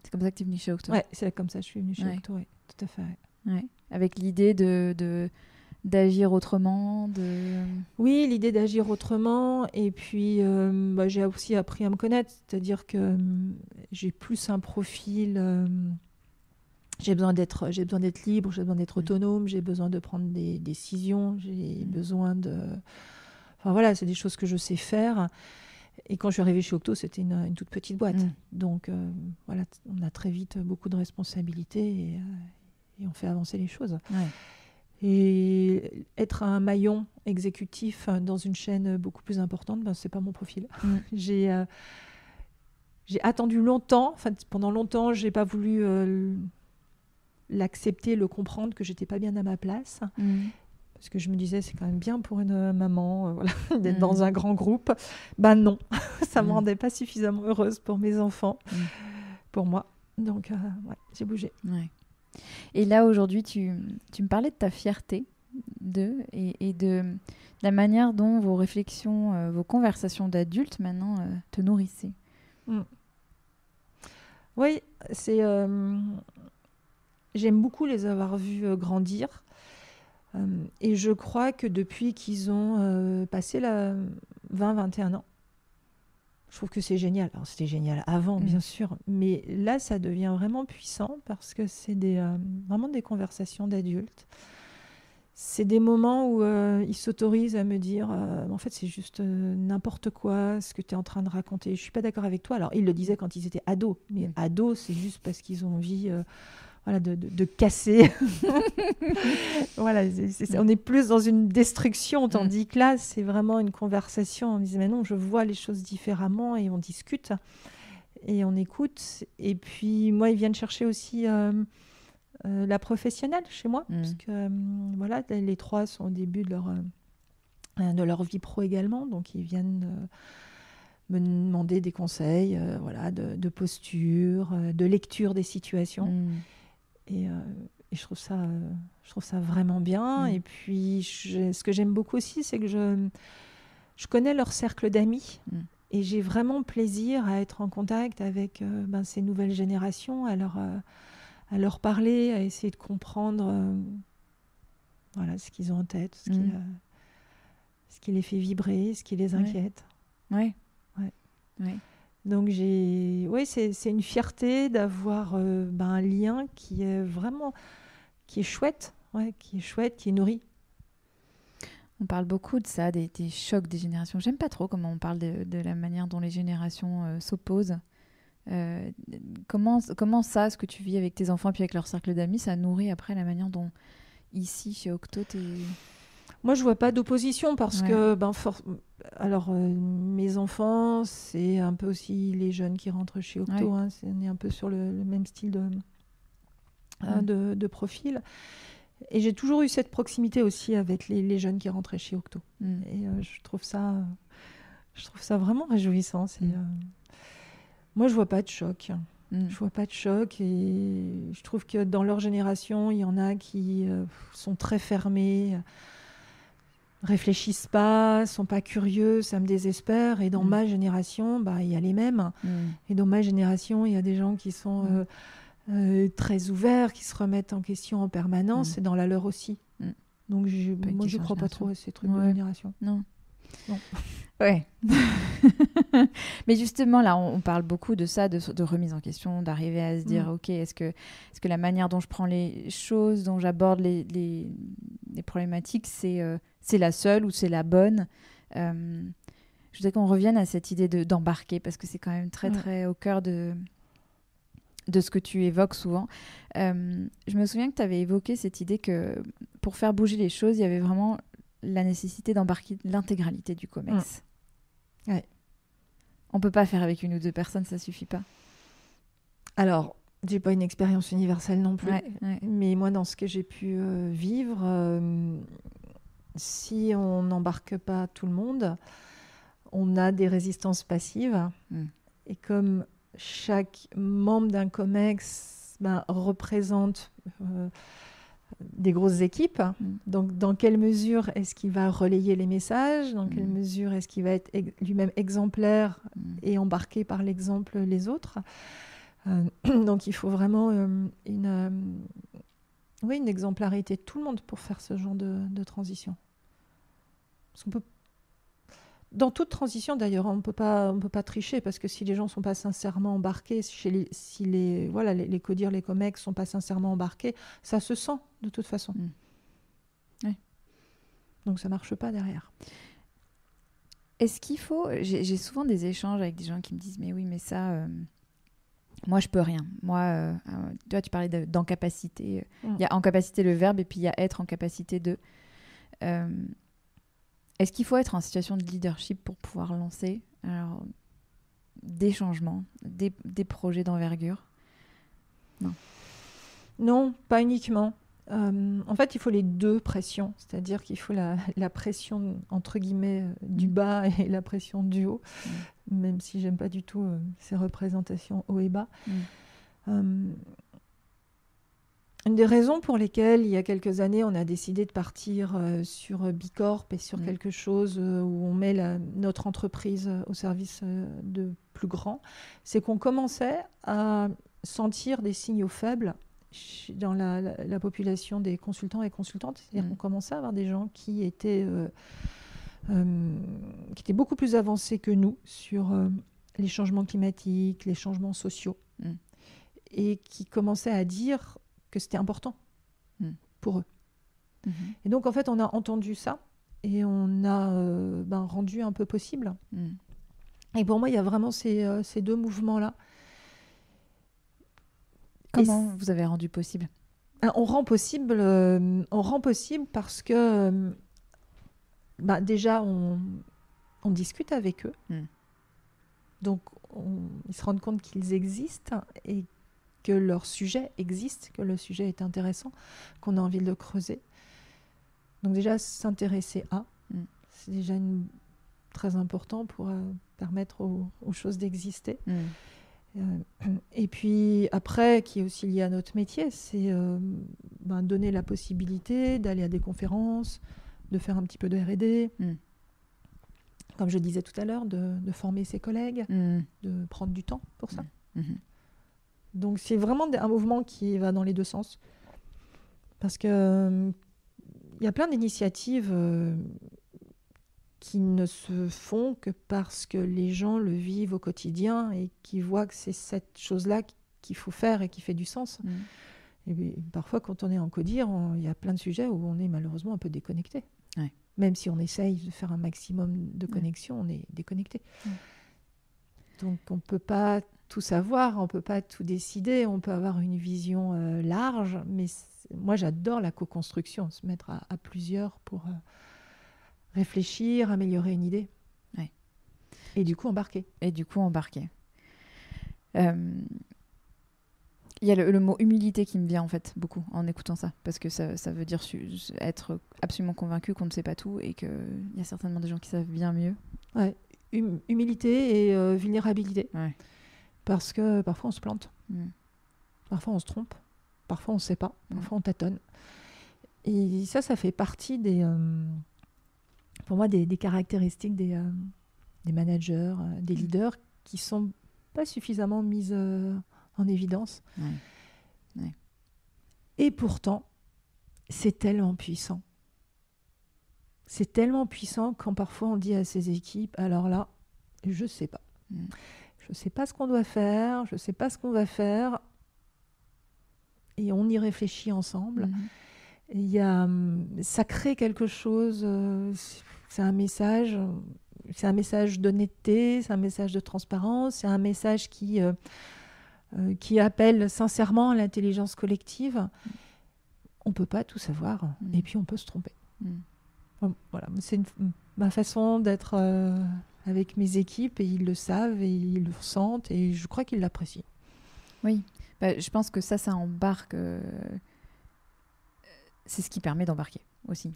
C'est comme ça que tu es venue chez Octo? Ouais, c'est comme ça que je suis venue chez Octo, ouais, tout à fait. Ouais. Avec l'idée d'agir autrement, Oui, l'idée d'agir autrement. Et puis, j'ai aussi appris à me connaître. C'est-à-dire que j'ai plus un profil... j'ai besoin d'être libre, j'ai besoin d'être autonome, j'ai besoin de prendre des décisions, j'ai besoin de... Enfin voilà, c'est des choses que je sais faire. Et quand je suis arrivée chez Octo, c'était une toute petite boîte. Donc voilà, on a très vite beaucoup de responsabilités et on fait avancer les choses. Ouais. Et être un maillon exécutif dans une chaîne beaucoup plus importante, c'est pas mon profil. J'ai attendu longtemps, pendant longtemps, j'ai pas voulu l'accepter, le comprendre, que j'étais pas bien à ma place. Parce que je me disais, c'est quand même bien pour une maman d'être dans un grand groupe. Non, ça me rendait pas suffisamment heureuse pour mes enfants, pour moi. Donc, j'ai bougé. Ouais. Et là, aujourd'hui, tu me parlais de ta fierté et de la manière dont vos réflexions, vos conversations d'adultes, maintenant, te nourrissaient. Oui, j'aime beaucoup les avoir vus grandir. Et je crois que depuis qu'ils ont passé 20-21 ans, je trouve que c'est génial. Alors, c'était génial avant, bien sûr, mais là, ça devient vraiment puissant parce que c'est vraiment des conversations d'adultes. C'est des moments où ils s'autorisent à me dire en fait, c'est juste n'importe quoi ce que tu es en train de raconter. Je ne suis pas d'accord avec toi. Alors, ils le disaient quand ils étaient ados, mais ados, c'est juste parce qu'ils ont envie de casser. Voilà, on est plus dans une destruction, tandis que là, c'est vraiment une conversation. On disait, mais non, je vois les choses différemment et on discute et on écoute. Et puis, moi, ils viennent chercher aussi la professionnelle chez moi, parce que voilà, les trois sont au début de leur vie pro également, donc ils viennent me demander des conseils de posture, de lecture des situations. Et je trouve ça vraiment bien. Et puis, ce que j'aime beaucoup aussi, c'est que je connais leur cercle d'amis. Et j'ai vraiment plaisir à être en contact avec ces nouvelles générations, à leur parler, à essayer de comprendre ce qu'ils ont en tête, ce qui les fait vibrer, ce qui les inquiète. Ouais. Donc c'est une fierté d'avoir un lien qui est chouette, qui est nourri. On parle beaucoup de ça, des chocs des générations. J'aime pas trop comment on parle de la manière dont les générations s'opposent. Comment ça, ce que tu vis avec tes enfants et puis avec leur cercle d'amis, ça nourrit après la manière dont ici chez Octo Moi, je vois pas d'opposition parce que mes enfants, c'est un peu aussi les jeunes qui rentrent chez Octo. On est un peu sur le même style de profil. Et j'ai toujours eu cette proximité aussi avec les jeunes qui rentraient chez Octo. Et je trouve ça vraiment réjouissant. Moi, je vois pas de choc. Je vois pas de choc et je trouve que dans leur génération, il y en a qui sont très fermés, réfléchissent pas, sont pas curieux, ça me désespère. Et dans ma génération, il y a les mêmes. Et dans ma génération, il y a des gens qui sont très ouverts, qui se remettent en question en permanence, et dans la leur aussi. Donc moi, je crois pas trop à ces trucs de génération. Non. Ouais. Mais justement, là, on parle beaucoup de ça, de remise en question, d'arriver à se dire, ok, est-ce que la manière dont je prends les choses, dont j'aborde les problématiques, c'est la seule ou c'est la bonne? Je voudrais qu'on revienne à cette idée d'embarquer, parce que c'est quand même très, très au cœur de ce que tu évoques souvent. Je me souviens que tu avais évoqué cette idée que pour faire bouger les choses, il y avait vraiment la nécessité d'embarquer l'intégralité du COMEX. Ouais. On peut pas faire avec une ou deux personnes, ça suffit pas. Alors, j'ai pas une expérience universelle non plus, mais moi, dans ce que j'ai pu vivre, si on n'embarque pas tout le monde, on a des résistances passives. Et comme chaque membre d'un COMEX représente des grosses équipes. Donc, dans quelle mesure est-ce qu'il va relayer les messages? Dans quelle mesure est-ce qu'il va être lui-même exemplaire et embarqué par l'exemple les autres? Donc, il faut vraiment une oui, une exemplarité de tout le monde pour faire ce genre de transition. Parce qu'on peut, dans toute transition d'ailleurs, on peut pas tricher, parce que si les gens ne sont pas sincèrement embarqués, si les CODIR, les COMEX ne sont pas sincèrement embarqués, ça se sent de toute façon. Oui. Donc ça ne marche pas derrière. Est-ce qu'il faut... J'ai souvent des échanges avec des gens qui me disent « Mais oui, mais ça... moi, je peux rien. » Moi, toi, tu parlais d'incapacité. Il y a incapacité le verbe, et puis il y a être en capacité de... Est-ce qu'il faut être en situation de leadership pour pouvoir lancer des changements, des projets d'envergure? Non. Non, pas uniquement. En fait, il faut les deux pressions. C'est-à-dire qu'il faut la pression, entre guillemets, du bas et la pression du haut, même si j'aime pas du tout ces représentations haut et bas. Une des raisons pour lesquelles, il y a quelques années, on a décidé de partir sur Bicorp et sur quelque chose où on met notre entreprise au service de plus grand, c'est qu'on commençait à sentir des signaux faibles dans la population des consultants et consultantes. C'est-à-dire qu'on commençait à avoir des gens qui étaient beaucoup plus avancés que nous sur les changements climatiques, les changements sociaux, et qui commençaient à dire que c'était important pour eux. Et donc, en fait, on a entendu ça et on a rendu un peu possible. Et pour moi, il y a vraiment ces deux mouvements-là. Comment vous avez rendu possible ? On rend possible parce que déjà, on discute avec eux. Donc, ils se rendent compte qu'ils existent et que leur sujet existe, que le sujet est intéressant, qu'on a envie de le creuser. Donc déjà, s'intéresser c'est déjà très important pour permettre aux choses d'exister. Et puis après, qui est aussi lié à notre métier, c'est donner la possibilité d'aller à des conférences, de faire un petit peu de R&D, comme je disais tout à l'heure, de former ses collègues, de prendre du temps pour ça. Donc c'est vraiment un mouvement qui va dans les deux sens. Parce que il y a plein d'initiatives qui ne se font que parce que les gens le vivent au quotidien et qui voient que c'est cette chose-là qu'il faut faire et qui fait du sens. Et parfois, quand on est en CODIR, il y a plein de sujets où on est malheureusement un peu déconnecté. Même si on essaye de faire un maximum de connexion, on est déconnecté. Donc on ne peut pas tout savoir, on ne peut pas tout décider, on peut avoir une vision large, mais moi j'adore la co-construction, se mettre à plusieurs pour réfléchir, améliorer une idée. Et du coup embarquer. Il y a le mot humilité qui me vient en fait beaucoup en écoutant ça, parce que ça veut dire être absolument convaincu qu'on ne sait pas tout et qu'il y a certainement des gens qui savent bien mieux. Humilité et vulnérabilité. Parce que parfois on se plante, parfois on se trompe, parfois on ne sait pas, parfois on tâtonne. Et ça fait partie pour moi des caractéristiques des managers, des leaders qui ne sont pas suffisamment mises en évidence. Et pourtant, c'est tellement puissant. C'est tellement puissant quand parfois on dit à ses équipes, alors là, je ne sais pas. Je ne sais pas ce qu'on doit faire, je ne sais pas ce qu'on va faire. Et on y réfléchit ensemble. Ça crée quelque chose, c'est un message d'honnêteté, c'est un message de transparence, c'est un message qui appelle sincèrement à l'intelligence collective. On ne peut pas tout savoir, et puis on peut se tromper. Voilà, c'est ma façon d'être avec mes équipes, et ils le savent, et ils le ressentent, et je crois qu'ils l'apprécient. Oui, je pense que ça embarque. C'est ce qui permet d'embarquer aussi.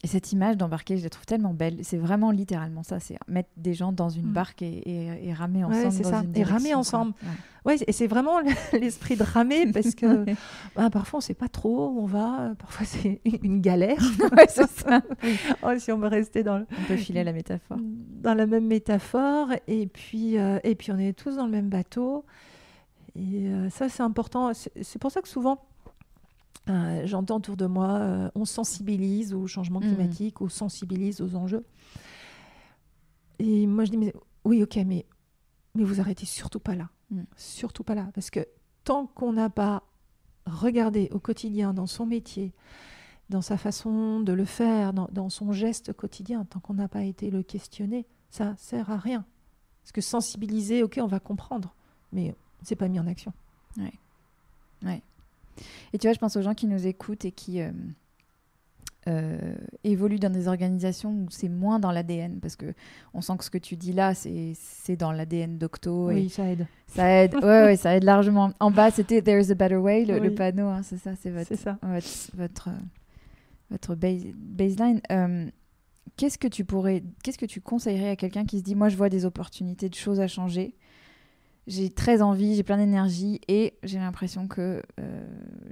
Et cette image d'embarquer, je la trouve tellement belle. C'est vraiment littéralement ça, c'est mettre des gens dans une barque et ramer ensemble c'est dans ça. une Et direction. ramer ensemble. Ouais. Ouais, et c'est vraiment l'esprit de ramer parce que parfois on ne sait pas trop où on va. Parfois c'est une galère. Ouais, c'est ça. Si on veut rester On peut filer la métaphore. Dans la même métaphore. Et puis on est tous dans le même bateau. Et ça, c'est important. C'est pour ça que souvent, j'entends autour de moi, on sensibilise au changement climatique, on sensibilise aux enjeux. Et moi, je dis, mais, oui, ok, mais vous arrêtez surtout pas là. Surtout pas là. Parce que tant qu'on n'a pas regardé au quotidien, dans son métier, dans sa façon de le faire, dans son geste quotidien, tant qu'on n'a pas été le questionner, ça sert à rien. Parce que sensibiliser, ok, on va comprendre, mais c'est pas mis en action. Ouais. Et tu vois, je pense aux gens qui nous écoutent et qui évoluent dans des organisations où c'est moins dans l'ADN, parce que on sent que ce que tu dis là, c'est dans l'ADN d'Octo. Oui, ça aide. Ça aide, ouais, ça aide largement. En bas, c'était There's a Better Way, le panneau, hein, c'est ça, c'est votre baseline. Qu'est-ce que tu conseillerais à quelqu'un qui se dit, moi, je vois des opportunités de choses à changer, j'ai très envie, j'ai plein d'énergie et j'ai l'impression que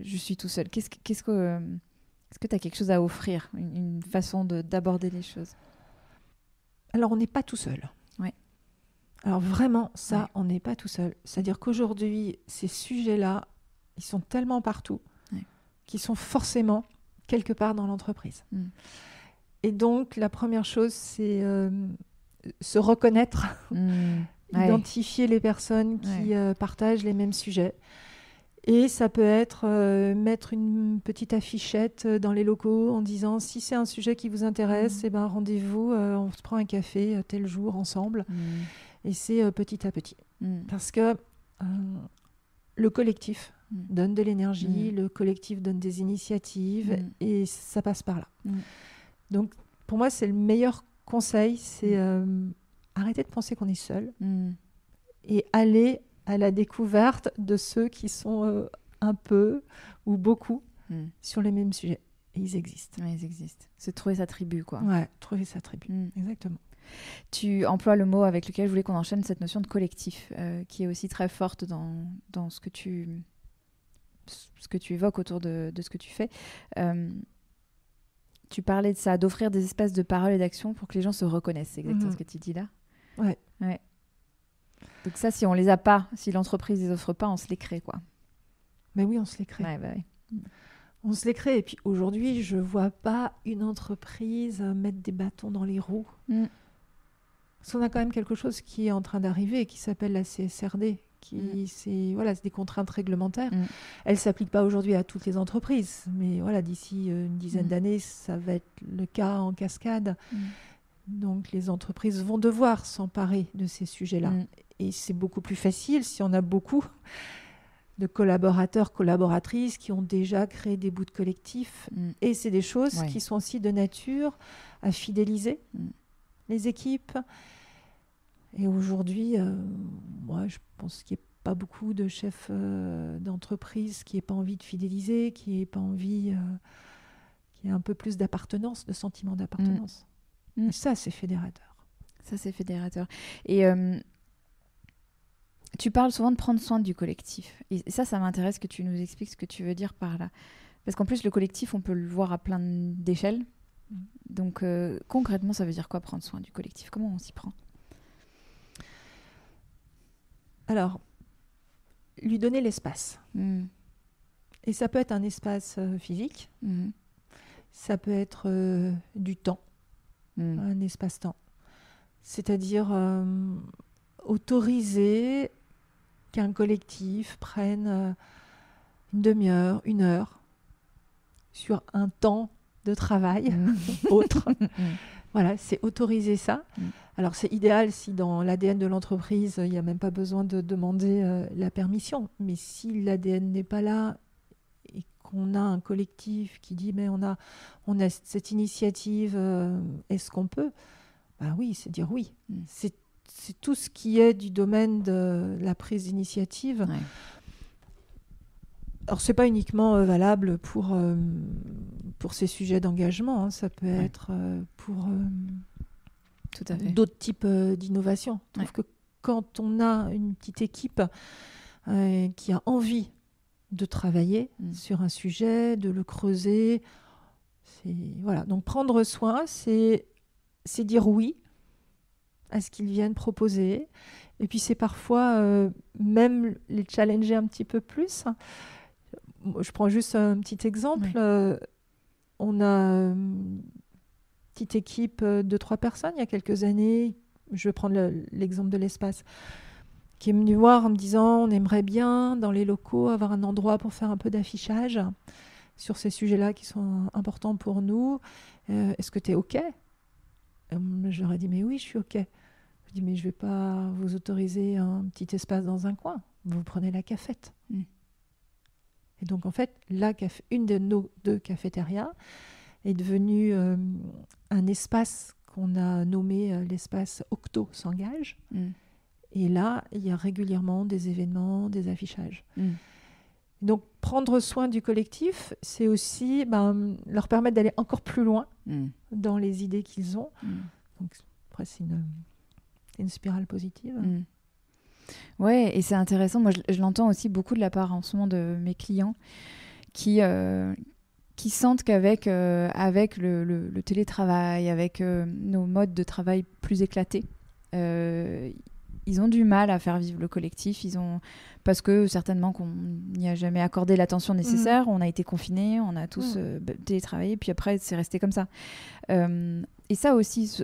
je suis tout seul. Est-ce que tu as quelque chose à offrir, une façon d'aborder les choses? Alors, on n'est pas tout seul. Ouais. Alors vraiment, on n'est pas tout seul. C'est-à-dire qu'aujourd'hui, ces sujets-là, ils sont tellement partout qu'ils sont forcément quelque part dans l'entreprise. Et donc, la première chose, c'est se reconnaître, identifier les personnes qui partagent les mêmes sujets. Et ça peut être mettre une petite affichette dans les locaux en disant si c'est un sujet qui vous intéresse, eh ben, rendez-vous, on se prend un café tel jour ensemble. Et c'est petit à petit. Parce que le collectif donne de l'énergie, le collectif donne des initiatives et ça passe par là. Donc pour moi, c'est le meilleur conseil, c'est arrêter de penser qu'on est seul et aller à la découverte de ceux qui sont un peu ou beaucoup sur les mêmes sujets. Et ils existent. Ouais, ils existent. C'est trouver sa tribu, quoi. Ouais, trouver sa tribu, exactement. Tu emploies le mot avec lequel je voulais qu'on enchaîne, cette notion de collectif, qui est aussi très forte dans ce que tu évoques autour de ce que tu fais. Tu parlais de ça, d'offrir des espaces de parole et d'action pour que les gens se reconnaissent. C'est exactement ce que tu dis là. Ouais. Donc ça, si on les a pas, si l'entreprise les offre pas, on se les crée, quoi. Mais oui, on se les crée. On se les crée. Et puis aujourd'hui, je vois pas une entreprise mettre des bâtons dans les roues. Parce qu'on a quand même quelque chose qui est en train d'arriver, qui s'appelle la CSRD. C'est des contraintes réglementaires. Elles ne s'appliquent pas aujourd'hui à toutes les entreprises. Mais voilà, d'ici une dizaine d'années, ça va être le cas en cascade. Donc les entreprises vont devoir s'emparer de ces sujets-là. Et c'est beaucoup plus facile si on a beaucoup de collaborateurs, collaboratrices qui ont déjà créé des bouts de collectif. Et c'est des choses qui sont aussi de nature à fidéliser les équipes. Et aujourd'hui, moi, je pense qu'il n'y a pas beaucoup de chefs d'entreprise qui n'aient pas envie de fidéliser, qui n'aient pas envie, qui aient un peu plus d'appartenance, de sentiment d'appartenance. Et ça, c'est fédérateur. Et tu parles souvent de prendre soin du collectif. Et ça m'intéresse que tu nous expliques ce que tu veux dire par là. Parce qu'en plus, le collectif, on peut le voir à plein d'échelles. Donc, concrètement, ça veut dire quoi, prendre soin du collectif? Comment on s'y prend? Alors, lui donner l'espace. Et ça peut être un espace physique. Ça peut être du temps. Un espace-temps. C'est-à-dire autoriser qu'un collectif prenne une demi-heure, 1 heure sur un temps de travail autre. Voilà, c'est autoriser ça. Alors, c'est idéal si dans l'ADN de l'entreprise, il n'y a même pas besoin de demander la permission. Mais si l'ADN n'est pas là et qu'on a un collectif qui dit mais on a cette initiative, est-ce qu'on peut? Ben oui, c'est dire oui. C'est tout ce qui est du domaine de la prise d'initiative. Alors, c'est pas uniquement valable pour ces sujets d'engagement, hein. Ça peut être pour Tout à fait. d'autres types d'innovation. Je trouve que quand on a une petite équipe qui a envie de travailler sur un sujet, de le creuser, voilà. Donc prendre soin, c'est dire oui à ce qu'ils viennent proposer. Et puis c'est parfois même les challenger un petit peu plus. Je prends juste un petit exemple. On a une petite équipe de 3 personnes il y a quelques années. Je vais prendre l'exemple de l'espace, qui est venu voir en me disant on aimerait bien dans les locaux avoir un endroit pour faire un peu d'affichage sur ces sujets-là qui sont importants pour nous. Est-ce que tu es OK? Je leur ai dit mais oui, je suis OK. Je dis mais je ne vais pas vous autoriser un petit espace dans un coin. Vous prenez la cafette. Et donc en fait, une de nos 2 cafétérias est devenue un espace qu'on a nommé l'espace Octo s'engage. Et là, il y a régulièrement des événements, des affichages. Donc, prendre soin du collectif, c'est aussi leur permettre d'aller encore plus loin dans les idées qu'ils ont. Donc, après, c'est une spirale positive. Ouais, et c'est intéressant. Moi, je l'entends aussi beaucoup de la part en ce moment de mes clients qui sentent qu'avec avec le télétravail, avec nos modes de travail plus éclatés, ils ont du mal à faire vivre le collectif. Parce que certainement qu'on n'y a jamais accordé l'attention nécessaire. On a été confinés, on a tous télétravaillé, puis après c'est resté comme ça. Et ça aussi,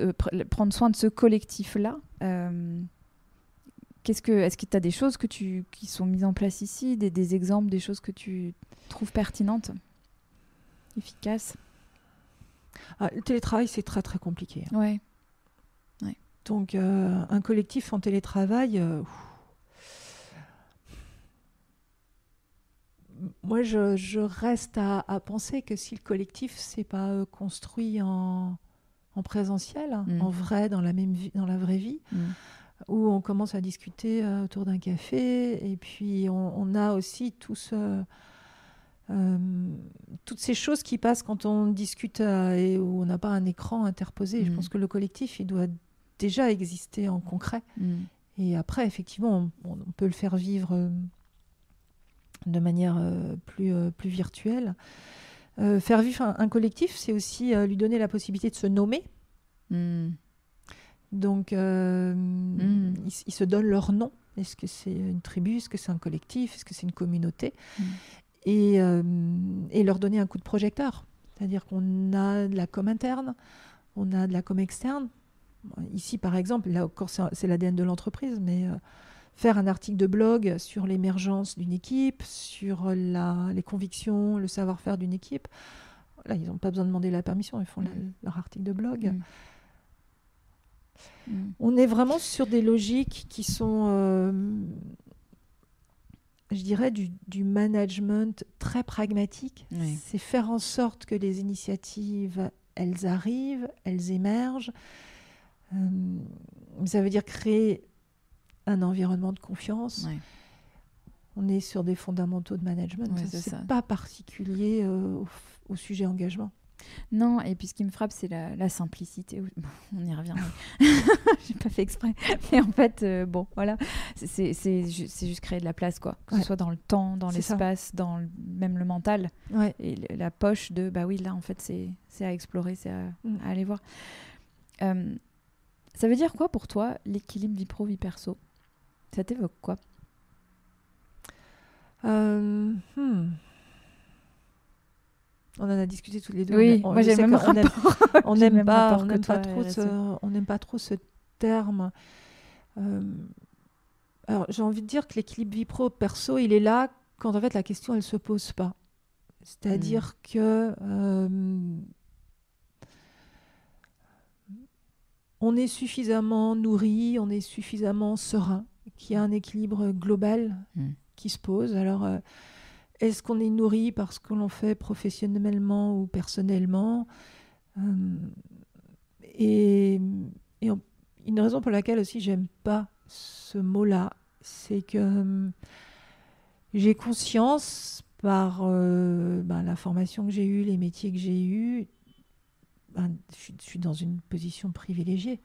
prendre soin de ce collectif-là. Est-ce que tu as des choses qui sont mises en place ici, des exemples, des choses que tu trouves pertinentes, efficaces? Le télétravail, c'est très très compliqué. Ouais. Donc, un collectif en télétravail, moi, je reste à penser que si le collectif, c'est pas construit en présentiel, en vrai, dans la vraie vie, où on commence à discuter autour d'un café, et puis on a aussi toutes ces choses qui passent quand on discute et où on n'a pas un écran interposé. Je pense que le collectif, il doit déjà exister en concret. Et après, effectivement, on peut le faire vivre de manière plus virtuelle. Faire vivre un collectif, c'est aussi lui donner la possibilité de se nommer. Donc, ils se donnent leur nom. Est-ce que c'est une tribu? Est-ce que c'est un collectif? Est-ce que c'est une communauté? Et leur donner un coup de projecteur. C'est-à-dire qu'on a de la com interne, on a de la com externe. Ici, par exemple, là encore, c'est l'ADN de l'entreprise, mais faire un article de blog sur l'émergence d'une équipe, sur les convictions, le savoir-faire d'une équipe. Là, ils n'ont pas besoin de demander la permission, ils font leur article de blog. On est vraiment sur des logiques qui sont, je dirais, du management très pragmatique. C'est faire en sorte que les initiatives, elles arrivent, elles émergent. Ça veut dire créer un environnement de confiance. On est sur des fondamentaux de management. C'est pas particulier au sujet engagement. Non, et puis ce qui me frappe, c'est la simplicité. On y revient. J'ai pas fait exprès. Mais en fait, bon, voilà. C'est juste créer de la place, quoi. Que ce soit dans le temps, dans l'espace, même le mental. Et la poche de, bah oui, là, en fait, c'est à explorer, c'est à aller voir. Ça veut dire quoi pour toi, l'équilibre vie pro, vie perso? Ça t'évoque quoi? On en a discuté tous les deux. Oui, moi j'ai le même rapport. On n'aime pas trop ce terme. Alors j'ai envie de dire que l'équilibre vie pro perso, il est là quand en fait la question elle se pose pas. C'est-à-dire que on est suffisamment nourri, on est suffisamment serein, qu'il y a un équilibre global qui se pose. Alors est-ce qu'on est nourri parce que l'on fait professionnellement ou personnellement? Et une raison pour laquelle aussi j'aime pas ce mot-là, c'est que j'ai conscience, par la formation que j'ai eue, les métiers que j'ai eus, je suis dans une position privilégiée.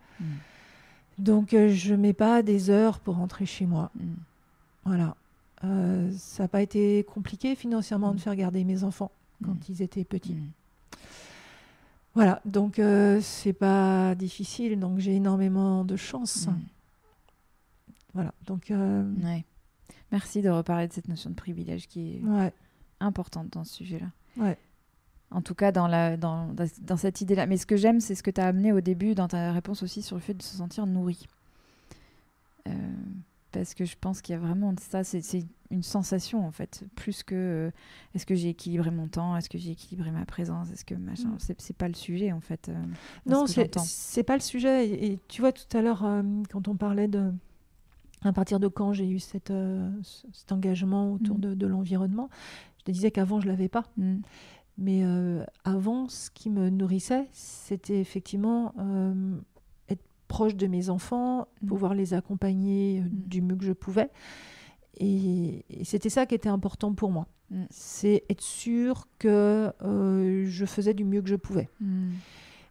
Donc, je ne mets pas des heures pour rentrer chez moi. Voilà. Ça n'a pas été compliqué financièrement de faire garder mes enfants quand ils étaient petits. Voilà. Donc, c'est pas difficile. Donc, j'ai énormément de chance. Voilà. Donc, ouais. Merci de reparler de cette notion de privilège qui est importante dans ce sujet-là. Ouais. En tout cas, dans cette idée-là. Mais ce que j'aime, c'est ce que tu as amené au début dans ta réponse aussi sur le fait de se sentir nourri. Parce que je pense qu'il y a vraiment ça, c'est une sensation en fait, plus que est-ce que j'ai équilibré mon temps, est-ce que j'ai équilibré ma présence, est-ce que machin, c'est pas le sujet en fait. Non, c'est pas le sujet. Et tu vois, tout à l'heure, quand on parlait de à partir de quand j'ai eu cet engagement autour de l'environnement, je te disais qu'avant je l'avais pas. Mais avant, ce qui me nourrissait, c'était effectivement être proche de mes enfants, pouvoir les accompagner du mieux que je pouvais. Et c'était ça qui était important pour moi. C'est être sûr que je faisais du mieux que je pouvais.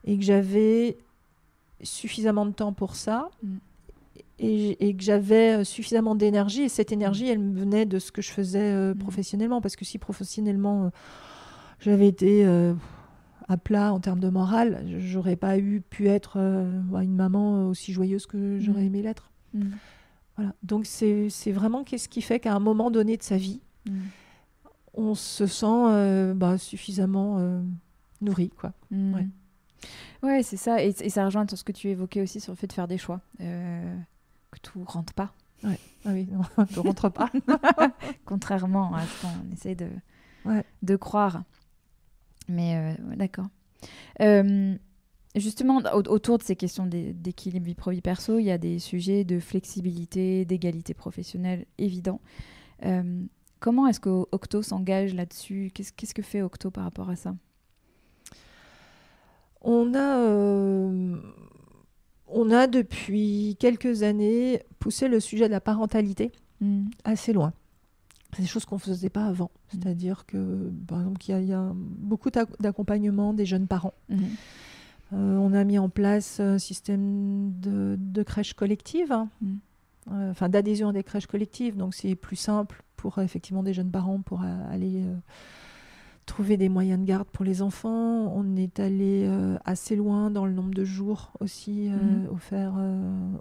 Et que j'avais suffisamment de temps pour ça. Et que j'avais suffisamment d'énergie. Et cette énergie, elle me venait de ce que je faisais professionnellement. Parce que si professionnellement... j'avais été à plat en termes de morale, j'aurais pas pu être une maman aussi joyeuse que j'aurais aimé l'être. Voilà. Donc c'est vraiment qu'est-ce qui fait qu'à un moment donné de sa vie, on se sent suffisamment nourri, quoi. Ouais, c'est ça. Et ça rejoint ce que tu évoquais aussi sur le fait de faire des choix. Que tout rentre pas. Ouais. Ah oui, non, tout rentre pas. Contrairement à ce qu'on essaie de croire. Mais d'accord. Justement, autour de ces questions d'équilibre vie pro-vie perso, il y a des sujets de flexibilité, d'égalité professionnelle évidents. Comment est-ce que Octo s'engage là-dessus ? Qu'est-ce que fait Octo par rapport à ça ? On a depuis quelques années poussé le sujet de la parentalité assez loin. C'est des choses qu'on ne faisait pas avant. C'est-à-dire que, par exemple, il y a beaucoup d'accompagnement des jeunes parents. On a mis en place un système de crèches collectives, d'adhésion à des crèches collectives. Donc, c'est plus simple pour effectivement des jeunes parents pour aller trouver des moyens de garde pour les enfants. On est allé assez loin dans le nombre de jours aussi offerts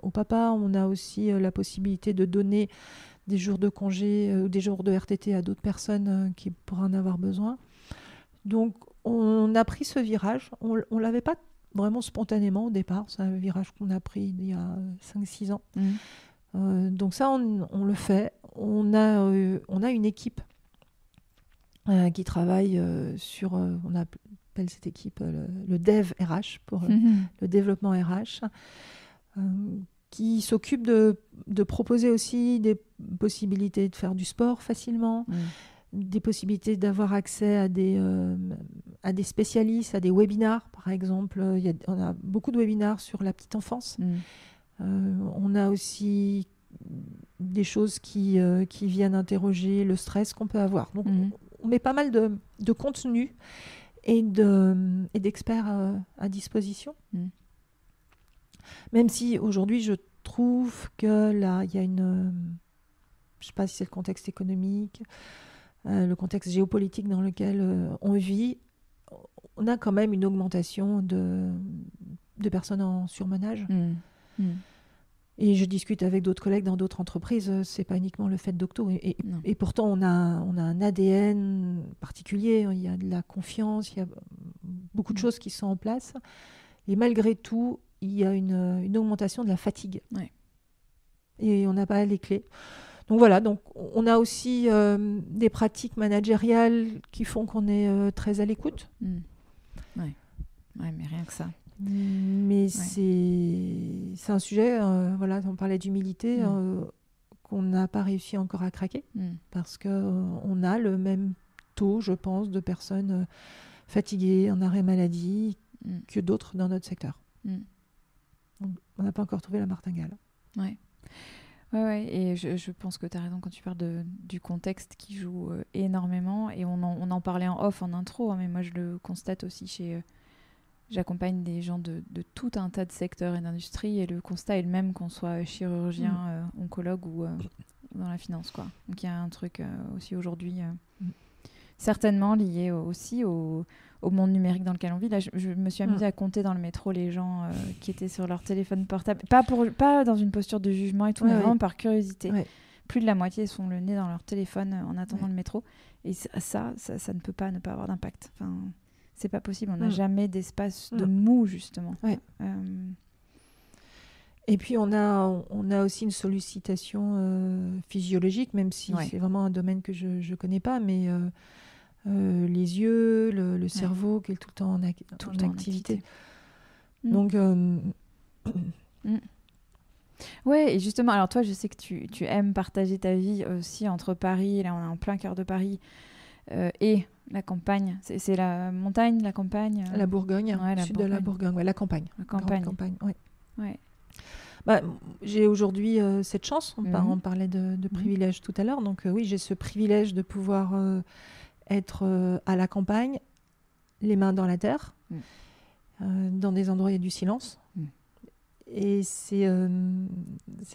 aux papas. On a aussi la possibilité de donner des jours de congé ou des jours de RTT à d'autres personnes qui pourraient en avoir besoin. Donc, on a pris ce virage. On ne l'avait pas vraiment spontanément au départ. C'est un virage qu'on a pris il y a 5-6 ans. Donc ça, on le fait. On a une équipe qui travaille sur... on appelle cette équipe le Dev RH, pour le développement RH, qui s'occupe de proposer aussi des possibilités de faire du sport facilement, des possibilités d'avoir accès à des spécialistes, à des webinars, par exemple. On a beaucoup de webinars sur la petite enfance. On a aussi des choses qui viennent interroger le stress qu'on peut avoir. Donc, on met pas mal de contenu et d'experts à disposition. Même si aujourd'hui, je trouve que là, il y a je ne sais pas si c'est le contexte économique, le contexte géopolitique dans lequel on vit, on a quand même une augmentation de personnes en surmenage. Et je discute avec d'autres collègues dans d'autres entreprises, c'est pas uniquement le fait d'Octo. Et pourtant, on a un ADN particulier, il y a de la confiance, il y a beaucoup de choses qui sont en place. Et malgré tout, il y a une augmentation de la fatigue. Et on n'a pas les clés. Donc voilà, donc on a aussi des pratiques managériales qui font qu'on est très à l'écoute. Ouais, mais rien que ça. Mais c'est un sujet, on parlait d'humilité, qu'on n'a pas réussi encore à craquer, parce qu'on a le même taux, je pense, de personnes fatiguées, en arrêt maladie, que d'autres dans notre secteur. Donc, on n'a pas encore trouvé la martingale. Ouais, et je pense que tu as raison quand tu parles du contexte qui joue énormément. Et on en parlait en off, en intro, hein, mais moi je le constate aussi j'accompagne des gens de tout un tas de secteurs et d'industries, et le constat est le même qu'on soit chirurgien, oncologue ou dans la finance, quoi. Donc il y a un truc aussi aujourd'hui, certainement lié aussi au monde numérique dans lequel on vit. Là, je me suis amusée à compter dans le métro les gens qui étaient sur leur téléphone portable, pas dans une posture de jugement et tout, mais vraiment par curiosité. Ouais. Plus de la moitié sont le nez dans leur téléphone en attendant le métro, et ça ne peut pas ne pas avoir d'impact. Enfin, c'est pas possible, on n'a jamais d'espace de mou, justement. Ouais. Et puis on a aussi une sollicitation physiologique, même si c'est vraiment un domaine que je ne connais pas, mais les yeux, le cerveau qui est tout le temps en activité. Donc... Ouais, et justement, alors toi, je sais que tu aimes partager ta vie aussi entre Paris, là on est en plein cœur de Paris, et la campagne. C'est la montagne, la campagne La Bourgogne, le sud de la Bourgogne, la campagne. La campagne. Grande campagne, ouais. Bah, j'ai aujourd'hui cette chance, on parlait de privilège tout à l'heure, donc oui, j'ai ce privilège de pouvoir être à la campagne, les mains dans la terre, dans des endroits où il y a du silence. Et c'est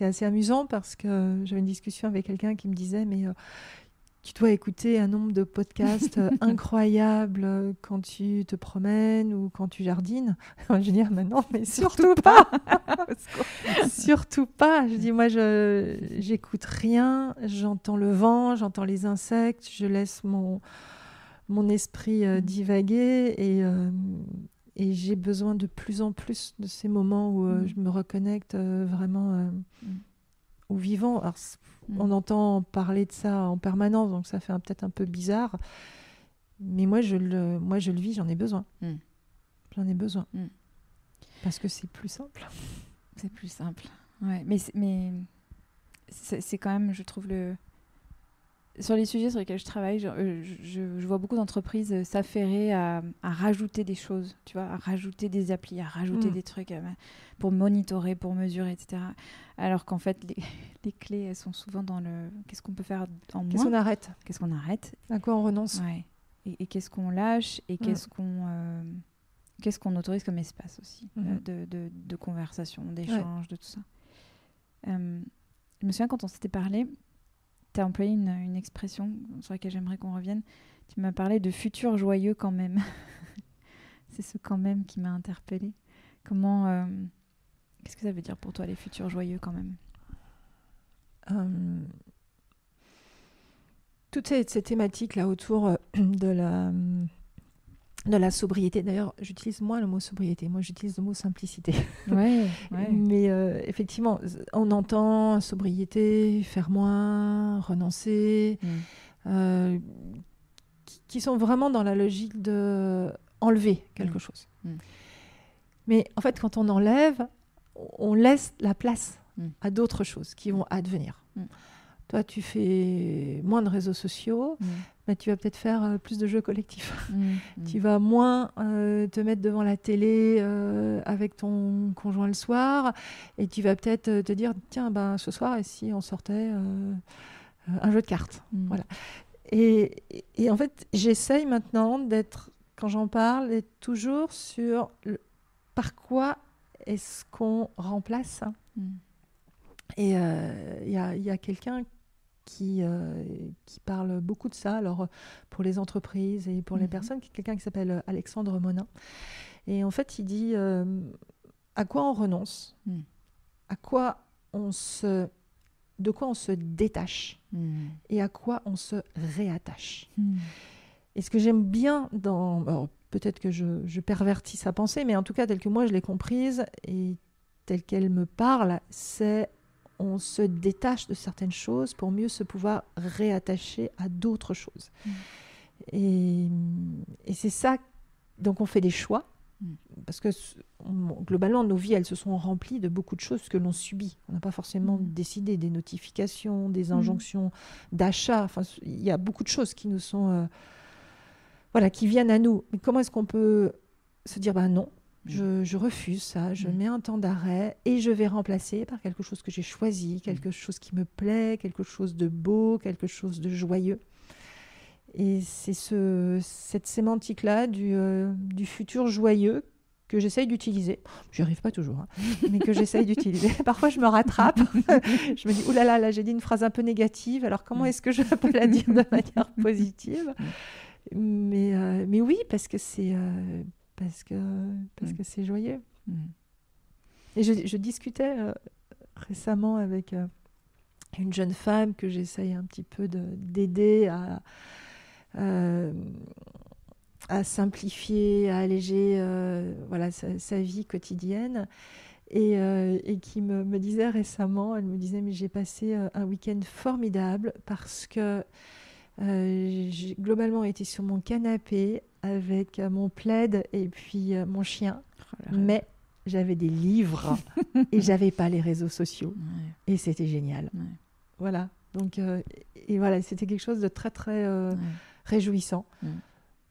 assez amusant parce que j'avais une discussion avec quelqu'un qui me disait mais tu dois écouter un nombre de podcasts incroyables quand tu te promènes ou quand tu jardines. Je veux dire maintenant, mais surtout pas. Surtout pas. Je dis moi j'écoute rien, j'entends le vent, j'entends les insectes, je laisse mon esprit divaguer et j'ai besoin de plus en plus de ces moments où je me reconnecte vraiment au vivant. Alors, on entend parler de ça en permanence, donc ça fait peut-être un peu bizarre. Mais moi, je le vis, j'en ai besoin. J'en ai besoin. Parce que c'est plus simple. C'est plus simple. Ouais. Mais c'est quand même, je trouve, sur les sujets sur lesquels je travaille, je vois beaucoup d'entreprises s'affairer à rajouter des choses, tu vois, à rajouter des applis, à rajouter des trucs pour monitorer, pour mesurer, etc. Alors qu'en fait, les clés, elles sont souvent dans qu'est-ce qu'on peut faire en moins. Qu'est-ce qu'on arrête. À quoi on renonce. Ouais. Et qu'est-ce qu'on lâche et qu'est-ce qu'on autorise comme espace aussi de conversation, d'échange, de tout ça. Je me souviens quand on s'était parlé, tu as employé une expression sur laquelle j'aimerais qu'on revienne. Tu m'as parlé de futur joyeux quand même. C'est ce quand même qui m'a interpellée. Qu'est-ce que ça veut dire pour toi, les futurs joyeux quand même ? Toutes ces thématiques là autour de la sobriété. D'ailleurs, j'utilise moins le mot sobriété. Moi, j'utilise le mot simplicité. Ouais. Mais effectivement, on entend sobriété, faire moins, renoncer, qui sont vraiment dans la logique de enlever quelque chose. Mais en fait, quand on enlève, on laisse la place à d'autres choses qui vont advenir. Toi, tu fais moins de réseaux sociaux, mais tu vas peut-être faire plus de jeux collectifs. Tu vas moins te mettre devant la télé avec ton conjoint le soir, et tu vas peut-être te dire, tiens, ce soir, et si on sortait un jeu de cartes. Voilà. Et en fait, j'essaye maintenant quand j'en parle, d'être toujours sur par quoi est-ce qu'on remplace. Et il y a quelqu'un qui parle beaucoup de ça, alors pour les entreprises et pour les personnes, quelqu'un qui s'appelle Alexandre Monin. Et en fait, il dit à quoi on renonce, de quoi on se détache et à quoi on se réattache. Et ce que j'aime bien alors, peut-être que je pervertis sa pensée, mais en tout cas, telle que moi je l'ai comprise et telle qu'elle me parle, c'est on se détache de certaines choses pour mieux se pouvoir réattacher à d'autres choses. Et c'est ça, donc on fait des choix, parce que globalement, nos vies, elles se sont remplies de beaucoup de choses que l'on subit. On n'a pas forcément décidé des notifications, des injonctions d'achat. Enfin, il y a beaucoup de choses qui nous sont... qui viennent à nous. Mais comment est-ce qu'on peut se dire, non, Je refuse ça, je mets un temps d'arrêt et je vais remplacer par quelque chose que j'ai choisi, quelque chose qui me plaît, quelque chose de beau, quelque chose de joyeux. Et c'est cette sémantique-là du futur joyeux que j'essaye d'utiliser. J'y arrive pas toujours, mais que j'essaye d'utiliser. Parfois, je me rattrape. Je me dis, ouh là là, là, j'ai dit une phrase un peu négative. Alors, comment est-ce que je peux la dire de manière positive ? Mais oui, parce que c'est c'est joyeux. Et je discutais récemment avec une jeune femme que j'essaye un petit peu d'aider à simplifier, à alléger sa vie quotidienne. Et qui me disait récemment, elle me disait, mais j'ai passé un week-end formidable parce que j'ai globalement été sur mon canapé avec mon plaid et puis mon chien, mais j'avais des livres et j'avais pas les réseaux sociaux. Et c'était génial. Voilà. Donc, et voilà, c'était quelque chose de très, très réjouissant.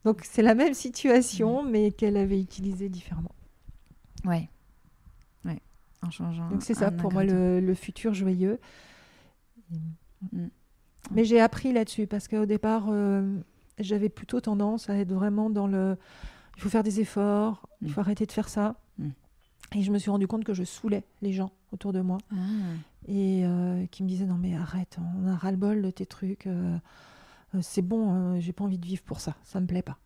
Donc, c'est la même situation, mais qu'elle avait utilisée différemment. Ouais. En changeant. Donc, c'est ça pour moi le futur joyeux. Mais j'ai appris là-dessus parce qu'au départ, j'avais plutôt tendance à être vraiment dans le... Il faut faire des efforts, il faut arrêter de faire ça. Et je me suis rendu compte que je saoulais les gens autour de moi. Et qui me disaient, non mais arrête, on a ras-le-bol de tes trucs. C'est bon, j'ai pas envie de vivre pour ça me plaît pas.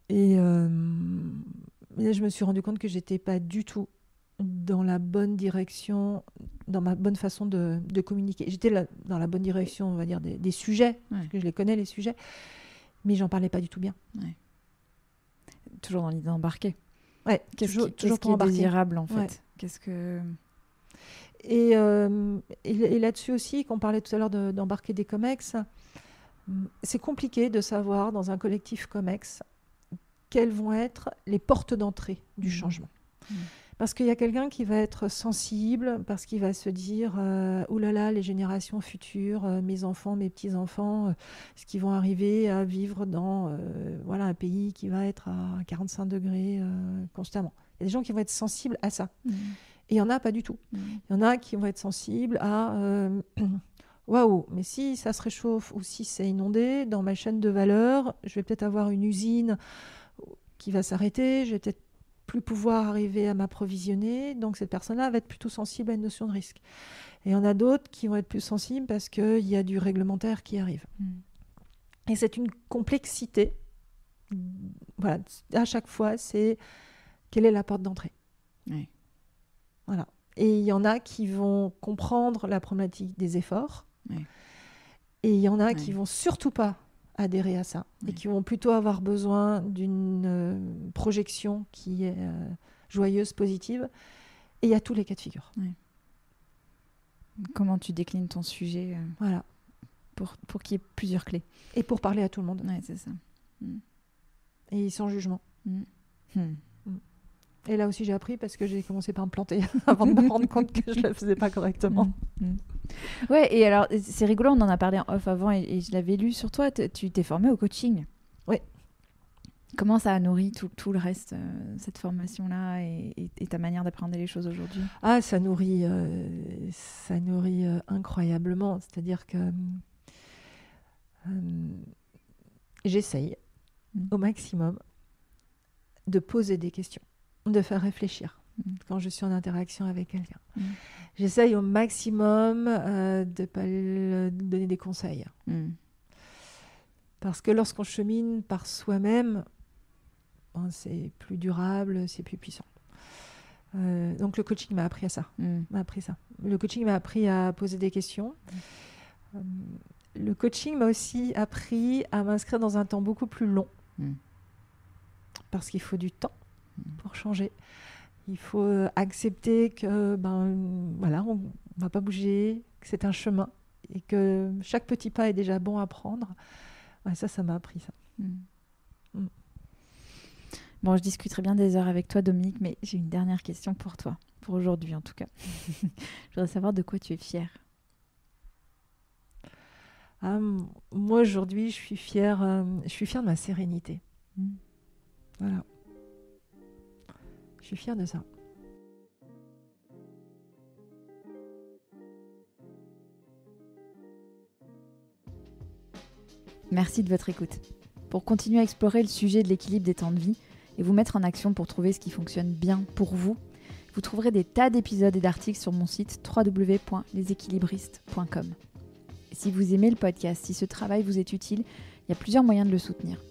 Et là, je me suis rendu compte que j'étais pas du tout dans la bonne direction, dans ma bonne façon de communiquer. J'étais dans la bonne direction, on va dire, des sujets, parce que je les connais, les sujets, mais j'en parlais pas du tout bien. Toujours dans l'idée d'embarquer. Toujours qui pour embarquer. Est désirable, en fait. Qu'est-ce que... Et là-dessus aussi, qu'on parlait tout à l'heure d'embarquer des COMEX, c'est compliqué de savoir dans un collectif COMEX quelles vont être les portes d'entrée du changement. Parce qu'il y a quelqu'un qui va être sensible, parce qu'il va se dire oh là là, les générations futures, mes enfants, mes petits-enfants, est-ce qu'ils vont arriver à vivre dans un pays qui va être à 45 degrés constamment. Il y a des gens qui vont être sensibles à ça. Et il y en a pas du tout. Il y en a qui vont être sensibles à waouh, mais si ça se réchauffe ou si c'est inondé, dans ma chaîne de valeur, je vais peut-être avoir une usine qui va s'arrêter, je vais peut-être plus pouvoir arriver à m'approvisionner. Donc cette personne-là va être plutôt sensible à une notion de risque. Et il y en a d'autres qui vont être plus sensibles parce qu'il y a du réglementaire qui arrive. Et c'est une complexité. Voilà, à chaque fois, c'est quelle est la porte d'entrée. Voilà. Et il y en a qui vont comprendre la problématique des efforts. Et il y en a qui vont surtout pas adhérer à ça et qui vont plutôt avoir besoin d'une projection qui est joyeuse, positive. Et il y a tous les cas de figure. Comment tu déclines ton sujet voilà. pour qu'il y ait plusieurs clés. Et pour parler à tout le monde. C'est ça. Et sans jugement. Et là aussi, j'ai appris parce que j'ai commencé par me planter avant de me rendre compte que je ne le faisais pas correctement. Ouais, et alors, c'est rigolo, on en a parlé en off avant et je l'avais lu sur toi. Tu t'es formée au coaching. Oui. Comment ça a nourri tout le reste, cette formation-là et ta manière d'appréhender les choses aujourd'hui ? Ah, ça nourrit incroyablement. C'est-à-dire que j'essaye au maximum de poser des questions, de faire réfléchir quand je suis en interaction avec quelqu'un. J'essaye au maximum de ne pas donner des conseils. Parce que lorsqu'on chemine par soi-même, c'est plus durable, c'est plus puissant. Donc le coaching m'a appris à ça. Le coaching m'a appris à poser des questions. Le coaching m'a aussi appris à m'inscrire dans un temps beaucoup plus long. Parce qu'il faut du temps pour changer. Il faut accepter que on va pas bouger, que c'est un chemin et que chaque petit pas est déjà bon à prendre. Ça m'a appris ça. Bon, je discuterai bien des heures avec toi, Dominique, mais j'ai une dernière question pour toi, pour aujourd'hui en tout cas. Je voudrais savoir de quoi tu es fière. Moi aujourd'hui, je suis fière de ma sérénité. Voilà. suis fière de ça. Merci de votre écoute. Pour continuer à explorer le sujet de l'équilibre des temps de vie et vous mettre en action pour trouver ce qui fonctionne bien pour vous, vous trouverez des tas d'épisodes et d'articles sur mon site www.leséquilibristes.com. Et si vous aimez le podcast, si ce travail vous est utile, il y a plusieurs moyens de le soutenir.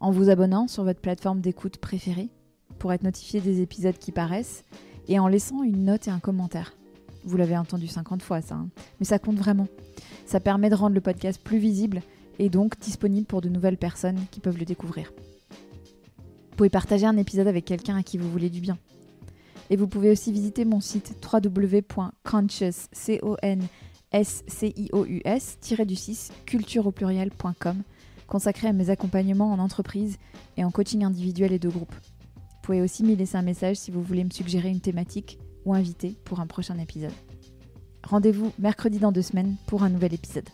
En vous abonnant sur votre plateforme d'écoute préférée pour être notifié des épisodes qui paraissent et en laissant une note et un commentaire. Vous l'avez entendu 50 fois ça, mais ça compte vraiment. Ça permet de rendre le podcast plus visible et donc disponible pour de nouvelles personnes qui peuvent le découvrir. Vous pouvez partager un épisode avec quelqu'un à qui vous voulez du bien. Et vous pouvez aussi visiter mon site www.conscious-culture-au-pluriel.com consacré à mes accompagnements en entreprise et en coaching individuel et de groupe. Vous pouvez aussi m'y laisser un message si vous voulez me suggérer une thématique ou inviter pour un prochain épisode. Rendez-vous mercredi dans 2 semaines pour un nouvel épisode.